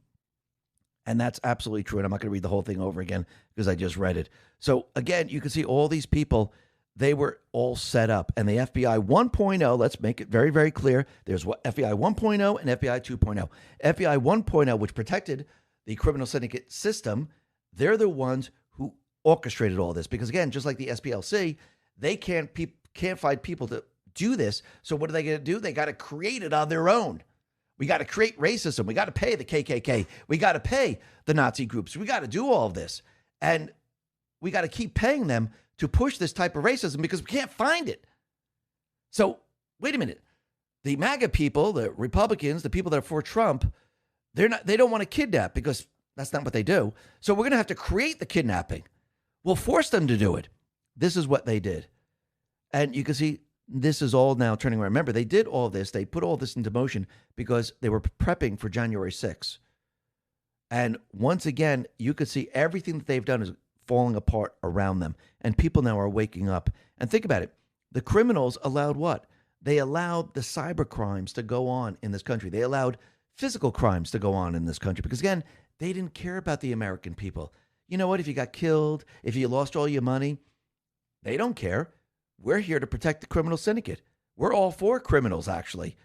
And that's absolutely true. And I'm not going to read the whole thing over again because I just read it. So again, you can see all these people, they were all set up. And the FBI 1.0, let's make it very, very clear. There's what FBI 1.0 and FBI 2.0. FBI 1.0, which protected the criminal syndicate system, they're the ones who orchestrated all this. Because again, just like the SPLC, they can't find people to do this. So what are they going to do? They got to create it on their own. We got to create racism. We got to pay the KKK. We got to pay the Nazi groups. We got to do all of this. And we got to keep paying them to push this type of racism because we can't find it. So wait a minute. The MAGA people, the Republicans, the people that are for Trump, They don't want to kidnap because that's not what they do. So we're going to have to create the kidnapping. We'll force them to do it. This is what they did. And you can see this is all now turning around. Remember, they did all this. They put all this into motion because they were prepping for January 6th. And once again, you could see everything that they've done is falling apart around them. And people now are waking up. And think about it. The criminals allowed what? They allowed the cyber crimes to go on in this country. They allowed physical crimes to go on in this country because, again, they didn't care about the American people. You know what? If you got killed, if you lost all your money, they don't care. We're here to protect the criminal syndicate. We're all for criminals, actually.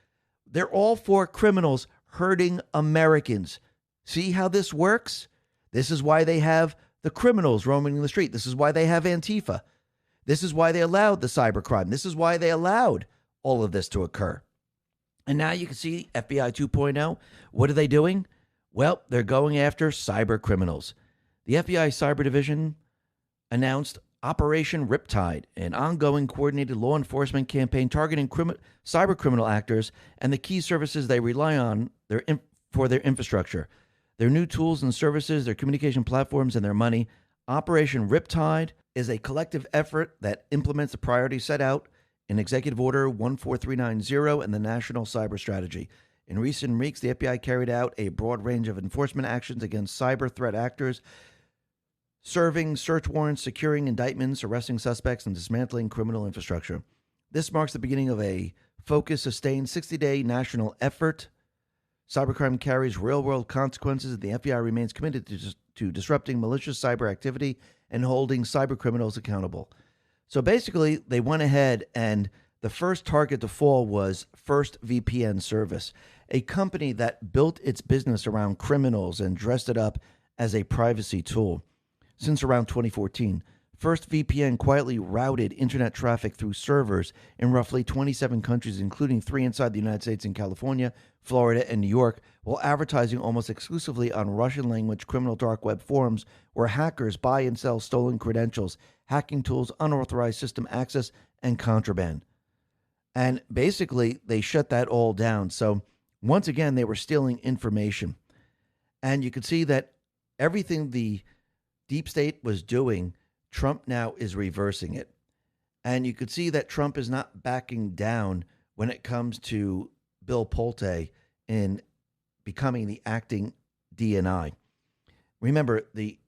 They're all for criminals hurting Americans. See how this works? This is why they have the criminals roaming the street. This is why they have Antifa. This is why they allowed the cybercrime. This is why they allowed all of this to occur. And now you can see FBI 2.0. What are they doing? Well, they're going after cyber criminals. The FBI Cyber Division announced Operation Riptide, an ongoing coordinated law enforcement campaign targeting cyber criminal actors and the key services they rely on for their infrastructure, their new tools and services, their communication platforms, and their money. Operation Riptide is a collective effort that implements the priorities set out in Executive Order 14390 and the National Cyber Strategy. In recent weeks, the FBI carried out a broad range of enforcement actions against cyber threat actors, serving search warrants, securing indictments, arresting suspects, and dismantling criminal infrastructure. This marks the beginning of a focused, sustained 60-day national effort. Cybercrime carries real-world consequences, and the FBI remains committed to disrupting malicious cyber activity and holding cyber criminals accountable. So basically, they went ahead, and the first target to fall was First VPN Service, a company that built its business around criminals and dressed it up as a privacy tool. Since around 2014, First VPN quietly routed internet traffic through servers in roughly 27 countries, including 3 inside the United States and California, Florida, and New York, while advertising almost exclusively on Russian-language criminal dark web forums where hackers buy and sell stolen credentials, hacking tools, unauthorized system access, and contraband. And basically, they shut that all down. So once again, they were stealing information. And you could see that everything the deep state was doing, Trump now is reversing it. And you could see that Trump is not backing down when it comes to Bill Pulte in becoming the acting DNI. Remember, the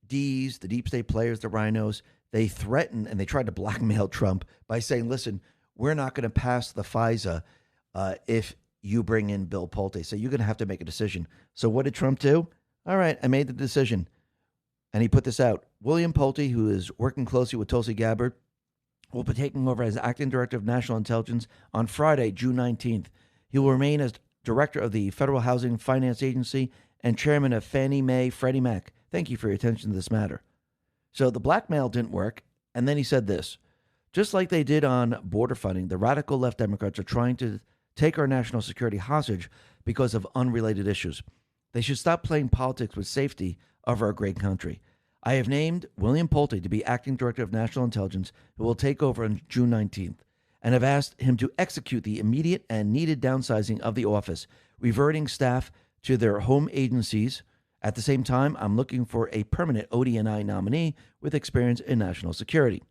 Ds, the deep state players, the rhinos, they threatened and they tried to blackmail Trump by saying, listen, we're not going to pass the FISA if you bring in Bill Pulte. So you're going to have to make a decision. So what did Trump do? All right, I made the decision. And he put this out. William Pulte, who is working closely with Tulsi Gabbard, will be taking over as acting director of national intelligence on Friday, June 19th. He will remain as director of the Federal Housing Finance Agency and chairman of Fannie Mae Freddie Mac. Thank you for your attention to this matter. So the blackmail didn't work. And then he said this. Just like they did on border funding, the radical left Democrats are trying to take our national security hostage because of unrelated issues. They should stop playing politics with safety of our great country. I have named William Pulte to be acting director of national intelligence, who will take over on June 19th, and have asked him to execute the immediate and needed downsizing of the office, reverting staff to their home agencies. At the same time, I'm looking for a permanent ODNI nominee with experience in national security.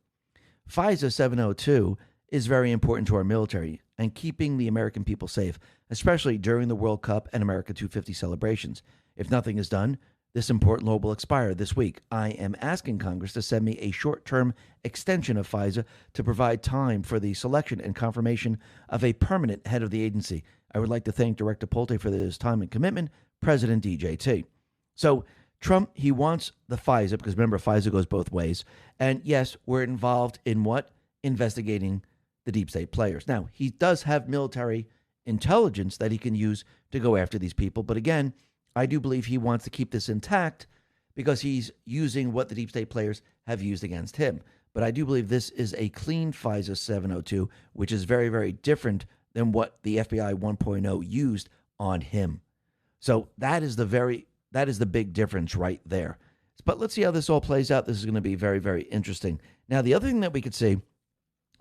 FISA 702 is very important to our military and keeping the American people safe, especially during the World Cup and America 250 celebrations. If nothing is done, this important law will expire this week. I am asking Congress to send me a short-term extension of FISA to provide time for the selection and confirmation of a permanent head of the agency. I would like to thank Director Pulte for his time and commitment, President DJT. So Trump, he wants the FISA, because remember, FISA goes both ways. And yes, we're involved in what? Investigating the deep state players. Now, he does have military intelligence that he can use to go after these people. But again, I do believe he wants to keep this intact because he's using what the deep state players have used against him. But I do believe this is a clean FISA 702, which is very, very different than what the FBI 1.0 used on him. So that is the big difference right there. But let's see how this all plays out. This is going to be very, very interesting. Now, the other thing that we could see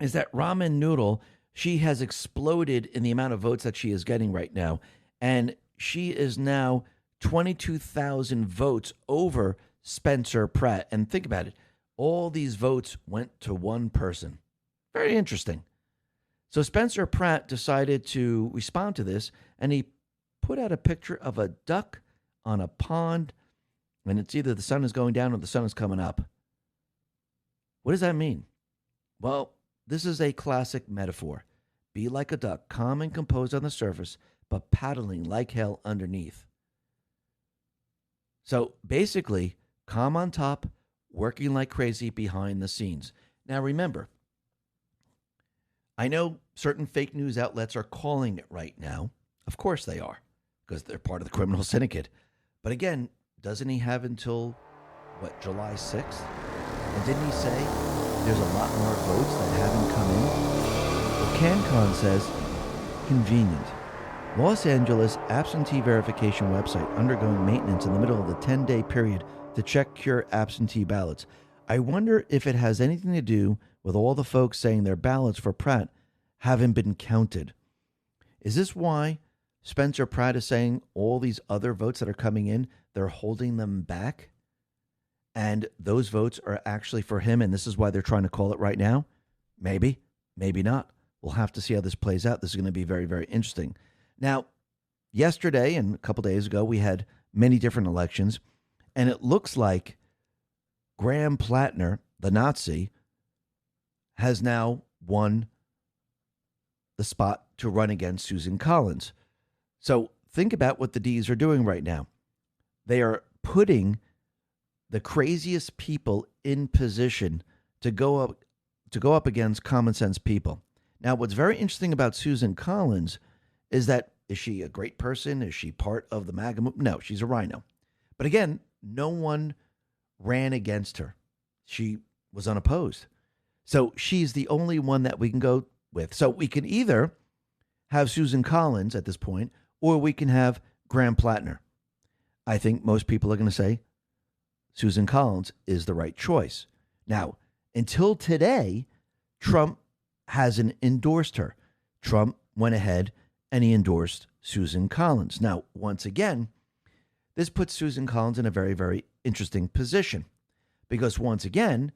is that Ramen Noodle, she has exploded in the amount of votes that she is getting right now. And she is now 22,000 votes over Spencer Pratt. And think about it. All these votes went to one person. Very interesting. So Spencer Pratt decided to respond to this, and he put out a picture of a duck on a pond, and it's either the sun is going down or the sun is coming up. What does that mean? Well, this is a classic metaphor. Be like a duck, calm and composed on the surface, but paddling like hell underneath. So basically, calm on top, working like crazy behind the scenes. Now remember, I know certain fake news outlets are calling it right now. Of course they are, because they're part of the criminal syndicate. But again, doesn't he have until, July 6th? And didn't he say there's a lot more votes that haven't come in? Well, CanCon says, convenient. Los Angeles absentee verification website undergoing maintenance in the middle of the 10-day period to check cure absentee ballots. I wonder if it has anything to do with all the folks saying their ballots for Pratt haven't been counted. Is this why Spencer Pratt is saying all these other votes that are coming in, they're holding them back? And those votes are actually for him, and this is why they're trying to call it right now? Maybe, maybe not. We'll have to see how this plays out. This is going to be very, very interesting. Now, yesterday and a couple days ago, we had many different elections, and it looks like Graham Plattner, the Nazi, has now won the spot to run against Susan Collins. So think about what the D's are doing right now. They are putting the craziest people in position to go up against common sense people. Now, what's very interesting about Susan Collins is that, is she a great person? Is she part of the MAGA movement? No, she's a rhino. But again, no one ran against her. She was unopposed. So she's the only one that we can go with. So we can either have Susan Collins at this point, or we can have Graham Plattner. I think most people are going to say Susan Collins is the right choice. Now, until today, Trump hasn't endorsed her. Trump went ahead and he endorsed Susan Collins. Now, once again, this puts Susan Collins in a very, very interesting position because once again,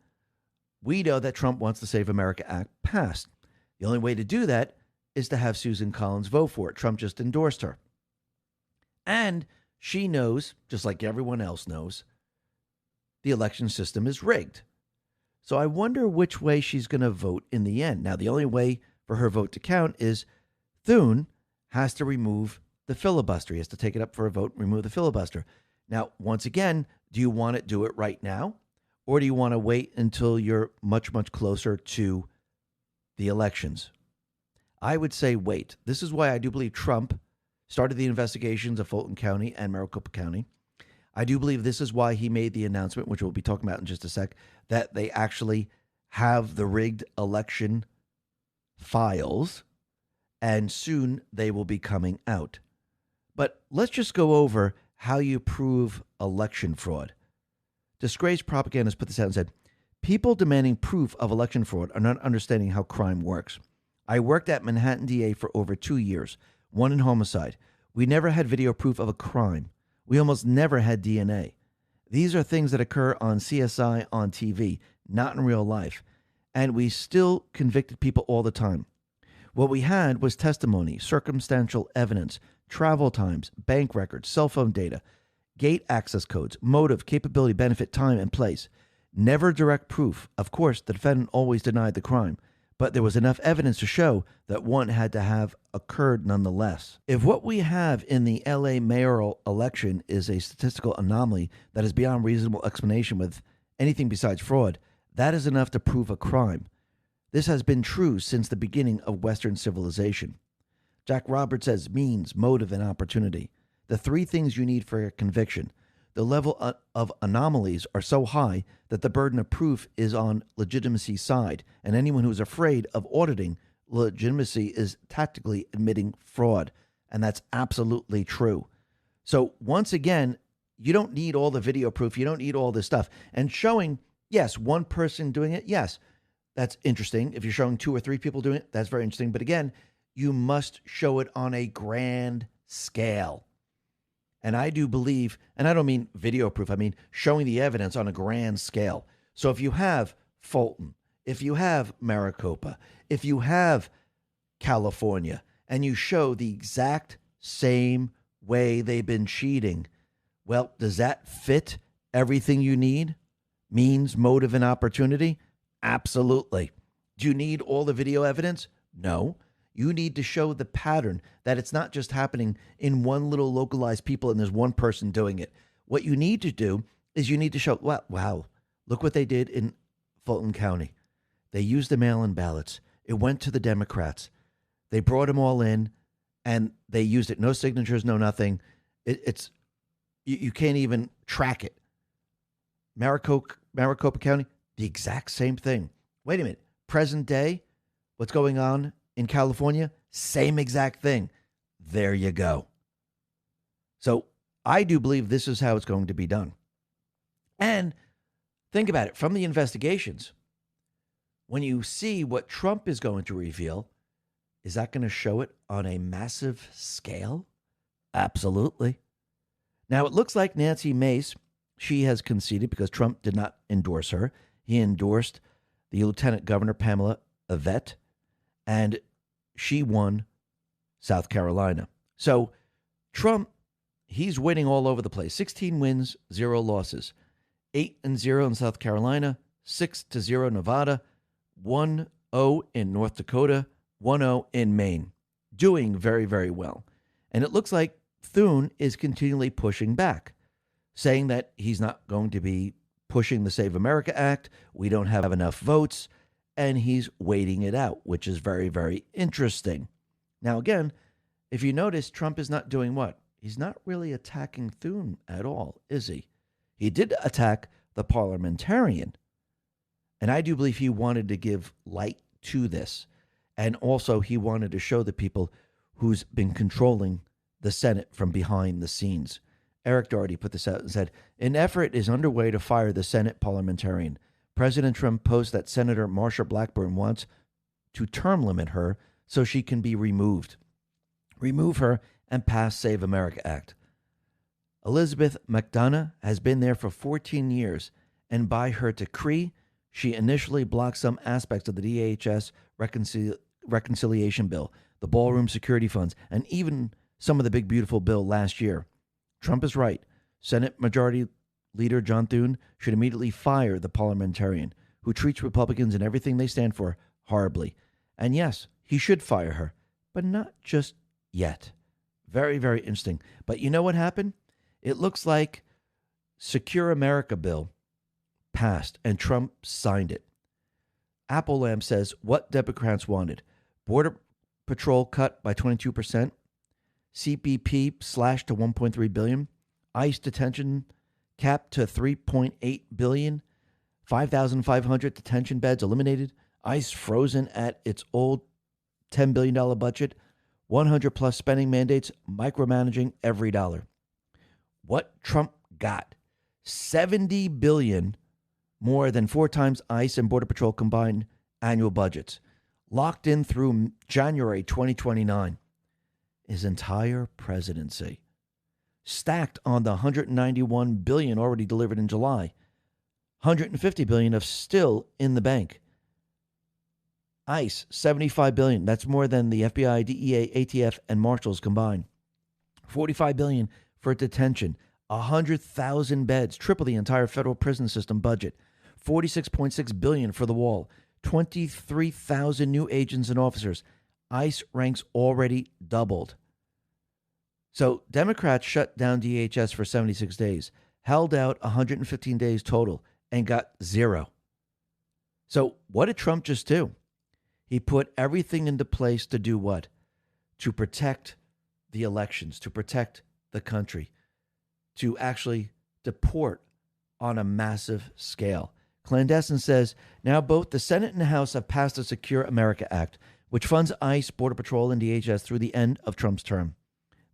we know that Trump wants the Save America Act passed. The only way to do that is to have Susan Collins vote for it. Trump just endorsed her. And she knows, just like everyone else knows, the election system is rigged. So I wonder which way she's going to vote in the end. Now, the only way for her vote to count is Thune has to remove the filibuster. He has to take it up for a vote and remove the filibuster. Now, once again, do you want to do it right now? Or do you want to wait until you're much, much closer to the elections? I would say wait. This is why I do believe Trump started the investigations of Fulton County and Maricopa County. I do believe this is why he made the announcement, which we'll be talking about in just a sec, that they actually have the rigged election files, and soon they will be coming out. But let's just go over how you prove election fraud. Disgraced propagandists put this out and said, people demanding proof of election fraud are not understanding how crime works. I worked at Manhattan DA for over 2 years, one in homicide. We never had video proof of a crime. We almost never had DNA. These are things that occur on CSI on TV, not in real life. And we still convicted people all the time. What we had was testimony, circumstantial evidence, travel times, bank records, cell phone data, gate access codes, motive, capability, benefit, time, and place. Never direct proof. Of course, the defendant always denied the crime, but there was enough evidence to show that one had to have occurred nonetheless. If what we have in the LA mayoral election is a statistical anomaly that is beyond reasonable explanation with anything besides fraud, that is enough to prove a crime. This has been true since the beginning of Western civilization. Jack Roberts says means, motive, and opportunity. The three things you need for a conviction. The level of anomalies are so high that the burden of proof is on legitimacy's side, and anyone who is afraid of auditing legitimacy is tactically admitting fraud, and that's absolutely true. So once again, you don't need all the video proof. You don't need all this stuff. And showing, yes, one person doing it, yes, that's interesting. If you're showing 2 or 3 people doing it, that's very interesting. But again, you must show it on a grand scale. And I do believe, and I don't mean video proof, I mean showing the evidence on a grand scale. So if you have Fulton, if you have Maricopa, if you have California, and you show the exact same way they've been cheating, well, does that fit everything you need? Means, motive, and opportunity? Absolutely. Do you need all the video evidence? No. You need to show the pattern that it's not just happening in one little localized people and there's one person doing it. What you need to do is you need to show, wow, look what they did in Fulton County. They used the mail-in ballots. It went to the Democrats. They brought them all in and they used it. No signatures, no nothing. You can't even track it. Maricopa County, the exact same thing. Wait a minute. Present day, what's going on in California? Same exact thing. There you go. So I do believe this is how it's going to be done. And think about it. From the investigations, when you see what Trump is going to reveal, is that going to show it on a massive scale? Absolutely. Now, it looks like Nancy Mace, she has conceded because Trump did not endorse her. He endorsed the Lieutenant Governor, Pamela Yvette, and she won South Carolina. So Trump, he's winning all over the place. 16 wins, 0 losses. 8-0 in South Carolina, 6-0 Nevada, 1-0 in North Dakota, 1-0 in Maine. Doing very, very well. And it looks like Thune is continually pushing back, saying that he's not going to be pushing the Save America Act. We don't have enough votes. And he's waiting it out, which is very, very interesting. Now, again, if you notice, Trump is not doing what? He's not really attacking Thune at all, is he? He did attack the parliamentarian. And I do believe he wanted to give light to this. And also he wanted to show the people who's been controlling the Senate from behind the scenes. Eric Doherty put this out and said, an effort is underway to fire the Senate parliamentarian. President Trump posts that Senator Marsha Blackburn wants to term limit her so she can be removed. Remove her and pass Save America Act. Elizabeth McDonough has been there for 14 years, and by her decree, she initially blocked some aspects of the DHS reconciliation bill, the ballroom security funds, and even some of the big, beautiful bill last year. Trump is right. Senate Majority Leader John Thune should immediately fire the parliamentarian who treats Republicans and everything they stand for horribly. And yes, he should fire her, but not just yet. Very, very interesting. But you know what happened? It looks like Secure America bill passed and Trump signed it. Apple Lamb says what Democrats wanted. Border Patrol cut by 22%. CBP slashed to $1.3 billion. ICE detention capped to $3.8 billion. 5,500 detention beds eliminated. ICE frozen at its old $10 billion budget. 100 plus spending mandates, micromanaging every dollar. What Trump got, $70 billion, more than 4 times ICE and Border Patrol combined annual budgets, locked in through January 2029. His entire presidency, stacked on the $191 billion already delivered in July, $150 billion of still in the bank. ICE, $75 billion. That's more than the FBI, DEA, ATF, and Marshals combined. $45 billion for detention. 100,000 beds, triple the entire federal prison system budget. $46.6 billion for the wall. 23,000 new agents and officers. ICE ranks already doubled. So Democrats shut down DHS for 76 days, held out 115 days total, and got 0. So what did Trump just do? He put everything into place to do what? To protect the elections, to protect the country, to actually deport on a massive scale. Clandestine says, now both the Senate and the House have passed the Secure America Act, which funds ICE, Border Patrol, and DHS through the end of Trump's term.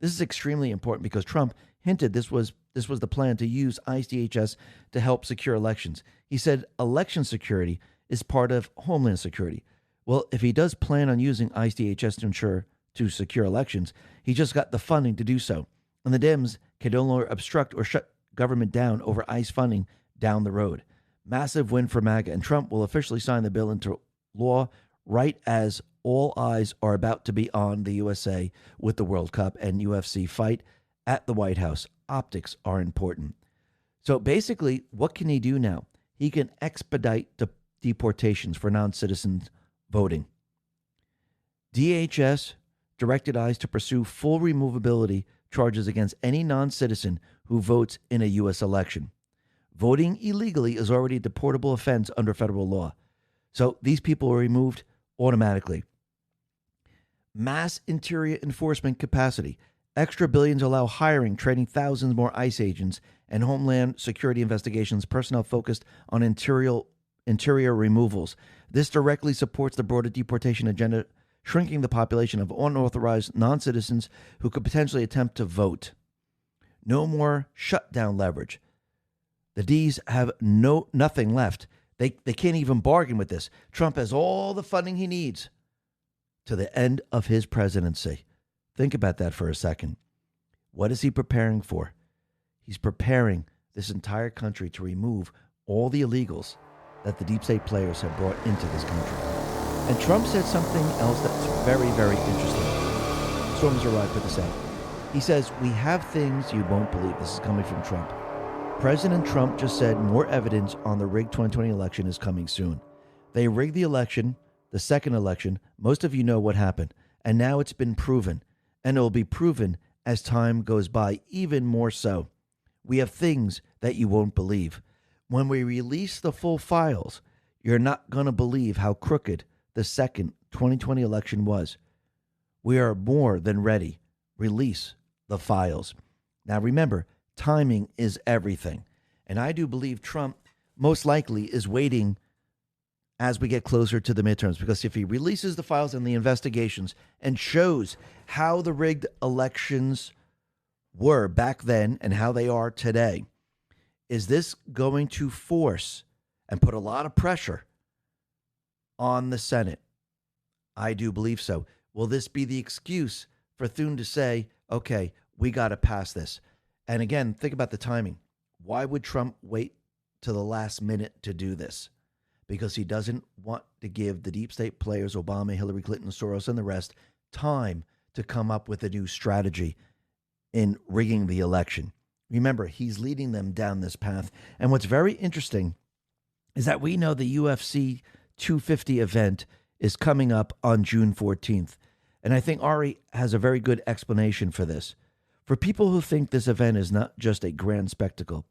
This is extremely important because Trump hinted this was the plan to use ICE DHS to help secure elections. He said election security is part of Homeland Security. Well, if he does plan on using ICE DHS to secure elections, he just got the funding to do so. And the Dems can no longer obstruct or shut government down over ICE funding down the road. Massive win for MAGA, and Trump will officially sign the bill into law right as all eyes are about to be on the USA with the World Cup and UFC fight at the White House. Optics are important. So basically, what can he do now? He can expedite deportations for non-citizens voting. DHS directed ICE to pursue full removability charges against any non-citizen who votes in a U.S. election. Voting illegally is already a deportable offense under federal law. So these people are removed automatically. Mass interior enforcement capacity. Extra billions allow hiring, training thousands more ICE agents, and Homeland Security investigations personnel focused on interior removals. This directly supports the broader deportation agenda, shrinking the population of unauthorized non-citizens who could potentially attempt to vote. No more shutdown leverage. The D's have nothing left. They can't even bargain with this. Trump has all the funding he needs to the end of his presidency. Think about that for a second. What is he preparing for? He's preparing this entire country to remove all the illegals that the deep state players have brought into this country. And Trump said something else that's very, very interesting. Storms arrived put this out. He says, we have things you won't believe. This is coming from Trump. President Trump just said more evidence on the rigged 2020 election is coming soon. They rigged the election, the second election. Most of you know what happened. And now it's been proven. And it will be proven as time goes by, even more so. We have things that you won't believe. When we release the full files, you're not going to believe how crooked the second 2020 election was. We are more than ready. Release the files. Now remember, timing is everything. And I do believe Trump most likely is waiting as we get closer to the midterms, because if he releases the files and the investigations and shows how the rigged elections were back then and how they are today, is this going to force and put a lot of pressure on the Senate? I do believe so. Will this be the excuse for Thune to say, okay, we got to pass this? And again, think about the timing. Why would Trump wait to the last minute to do this? Because he doesn't want to give the deep state players, Obama, Hillary Clinton, Soros, and the rest, time to come up with a new strategy in rigging the election. Remember, he's leading them down this path. And what's very interesting is that we know the UFC 250 event is coming up on June 14th. And I think Ari has a very good explanation for this. For people who think this event is not just a grand spectacle,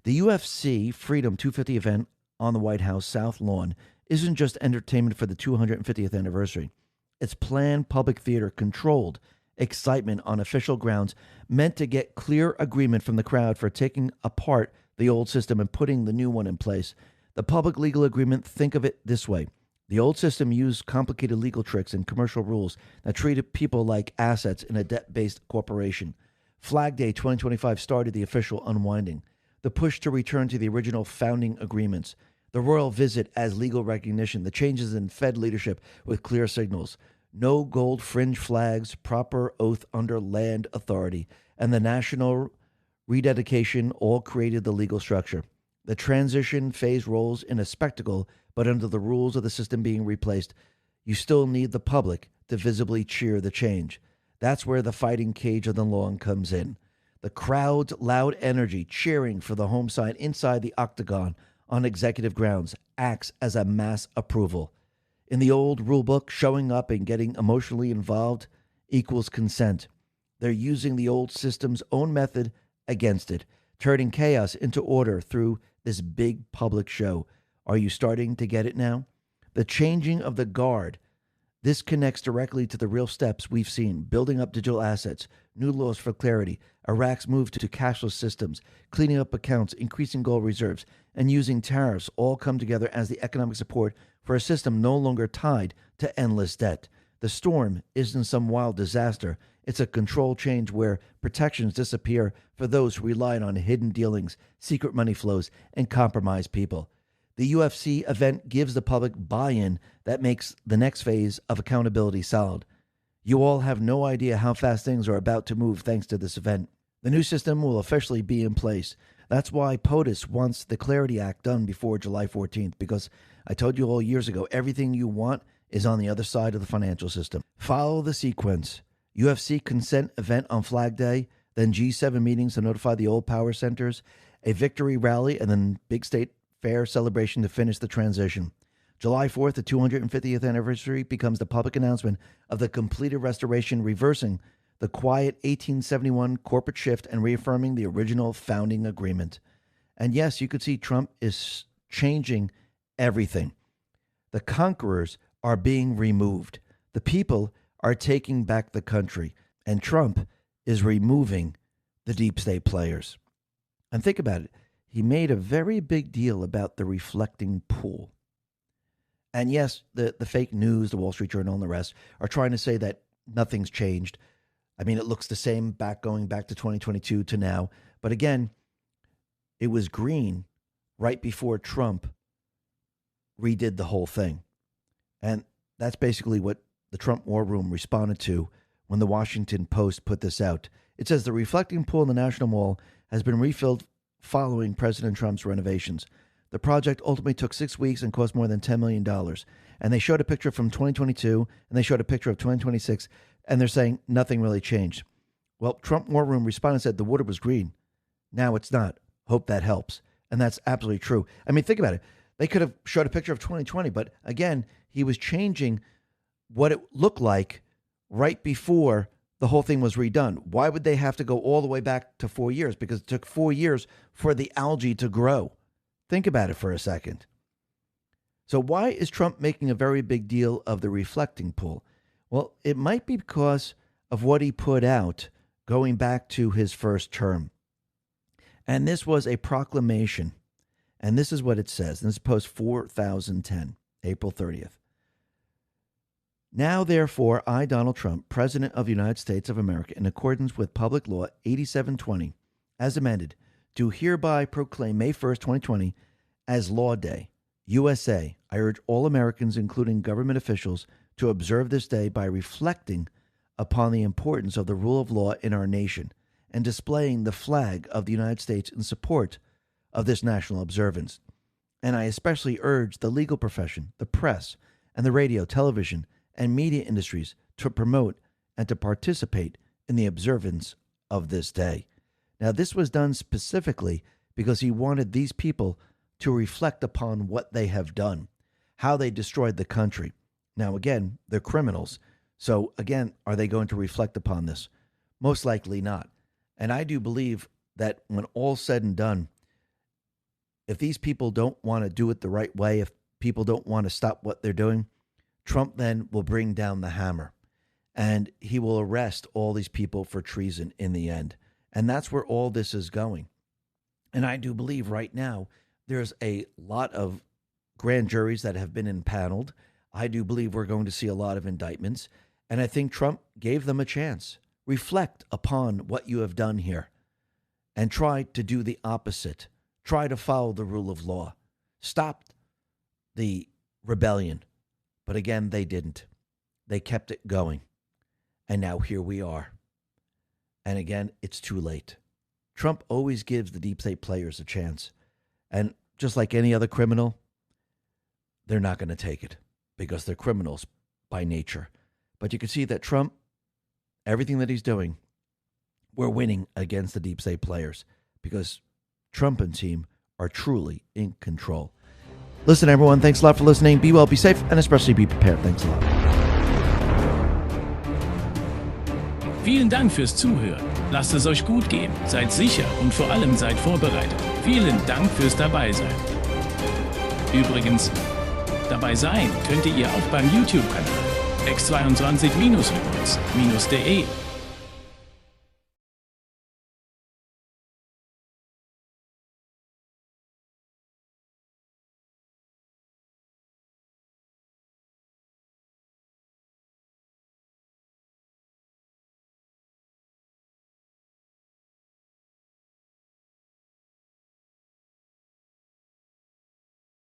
the UFC Freedom 250 event on the White House South Lawn isn't just entertainment for the 250th anniversary. It's planned public theater, controlled excitement on official grounds, meant to get clear agreement from the crowd for taking apart the old system and putting the new one in place. The public legal agreement, think of it this way. The old system used complicated legal tricks and commercial rules that treated people like assets in a debt-based corporation. Flag Day 2025 started the official unwinding. The push to return to the original founding agreements. The royal visit as legal recognition. The changes in Fed leadership with clear signals. No gold fringe flags, proper oath under land authority, and the national rededication all created the legal structure. The transition phase rolls in a spectacle, but under the rules of the system being replaced, you still need the public to visibly cheer the change. That's where the fighting cage of the lawn comes in. The crowd's loud energy cheering for the home side inside the octagon on executive grounds acts as a mass approval. In the old rule book, showing up and getting emotionally involved equals consent. They're using the old system's own method against it, turning chaos into order through this big public show. Are you starting to get it now? The changing of the guard. This connects directly to the real steps we've seen, building up digital assets, new laws for clarity, Iraq's move to cashless systems, cleaning up accounts, increasing gold reserves, and using tariffs all come together as the economic support for a system no longer tied to endless debt. The storm isn't some wild disaster. It's a control change where protections disappear for those who relied on hidden dealings, secret money flows, and compromised people. The UFC event gives the public buy-in that makes the next phase of accountability solid. You all have no idea how fast things are about to move thanks to this event. The new system will officially be in place. That's why POTUS wants the Clarity Act done before July 14th, because I told you all years ago, everything you want is on the other side of the financial system. Follow the sequence. UFC consent event on Flag Day, then G7 meetings to notify the old power centers, a victory rally, and then big state fair celebration to finish the transition. July 4th, the 250th anniversary, becomes the public announcement of the completed restoration, reversing the quiet 1871 corporate shift and reaffirming the original founding agreement. And yes, you could see Trump is changing everything. The conquerors are being removed. The people are taking back the country. And Trump is removing the deep state players. And think about it. He made a very big deal about the reflecting pool. And yes, the fake news, the Wall Street Journal and the rest are trying to say that nothing's changed. I mean, it looks the same going back to 2022 to now. But again, it was green right before Trump redid the whole thing. And that's basically what the Trump War Room responded to when the Washington Post put this out. It says the reflecting pool in the National Mall has been refilled following President Trump's renovations. The project ultimately took 6 weeks and cost more than $10 million. And they showed a picture from 2022, and they showed a picture of 2026, and they're saying nothing really changed. Well, Trump War Room responded and said the water was green. Now it's not. Hope that helps. And that's absolutely true. I mean, think about it. They could have showed a picture of 2020, but again, he was changing what it looked like right before the whole thing was redone. Why would they have to go all the way back to 4 years? Because it took 4 years for the algae to grow. Think about it for a second. So why is Trump making a very big deal of the reflecting pool? Well, it might be because of what he put out going back to his first term. And this was a proclamation. And this is what it says. And this is post 4010, April 30th. Now, therefore, I, Donald Trump, President of the United States of America, in accordance with Public Law 8720, as amended, do hereby proclaim May 1st, 2020, as Law Day, USA. I urge all Americans, including government officials, to observe this day by reflecting upon the importance of the rule of law in our nation and displaying the flag of the United States in support of this national observance. And I especially urge the legal profession, the press, and the radio, television, and media industries to promote and to participate in the observance of this day. Now, this was done specifically because he wanted these people to reflect upon what they have done, how they destroyed the country. Now, again, they're criminals. So, again, are they going to reflect upon this? Most likely not. And I do believe that when all's said and done, if these people don't want to do it the right way, if people don't want to stop what they're doing, Trump then will bring down the hammer and he will arrest all these people for treason in the end. And that's where all this is going. And I do believe right now there's a lot of grand juries that have been impaneled. I do believe we're going to see a lot of indictments. And I think Trump gave them a chance. Reflect upon what you have done here and try to do the opposite. Try to follow the rule of law. Stop the rebellion. But again, they didn't. They kept it going. And now here we are. And again, it's too late. Trump always gives the deep state players a chance. And just like any other criminal, they're not going to take it because they're criminals by nature. But you can see that Trump, everything that he's doing, we're winning against the deep state players because Trump and team are truly in control. Listen, everyone, thanks a lot for listening. Be well, be safe, and especially be prepared. Thanks a lot. Vielen Dank fürs Zuhören. Lasst es euch gut gehen, seid sicher und vor allem seid vorbereitet. Vielen Dank fürs Dabeisein. Übrigens, dabei sein könnt ihr auch beim YouTube-Kanal X22-Reports-de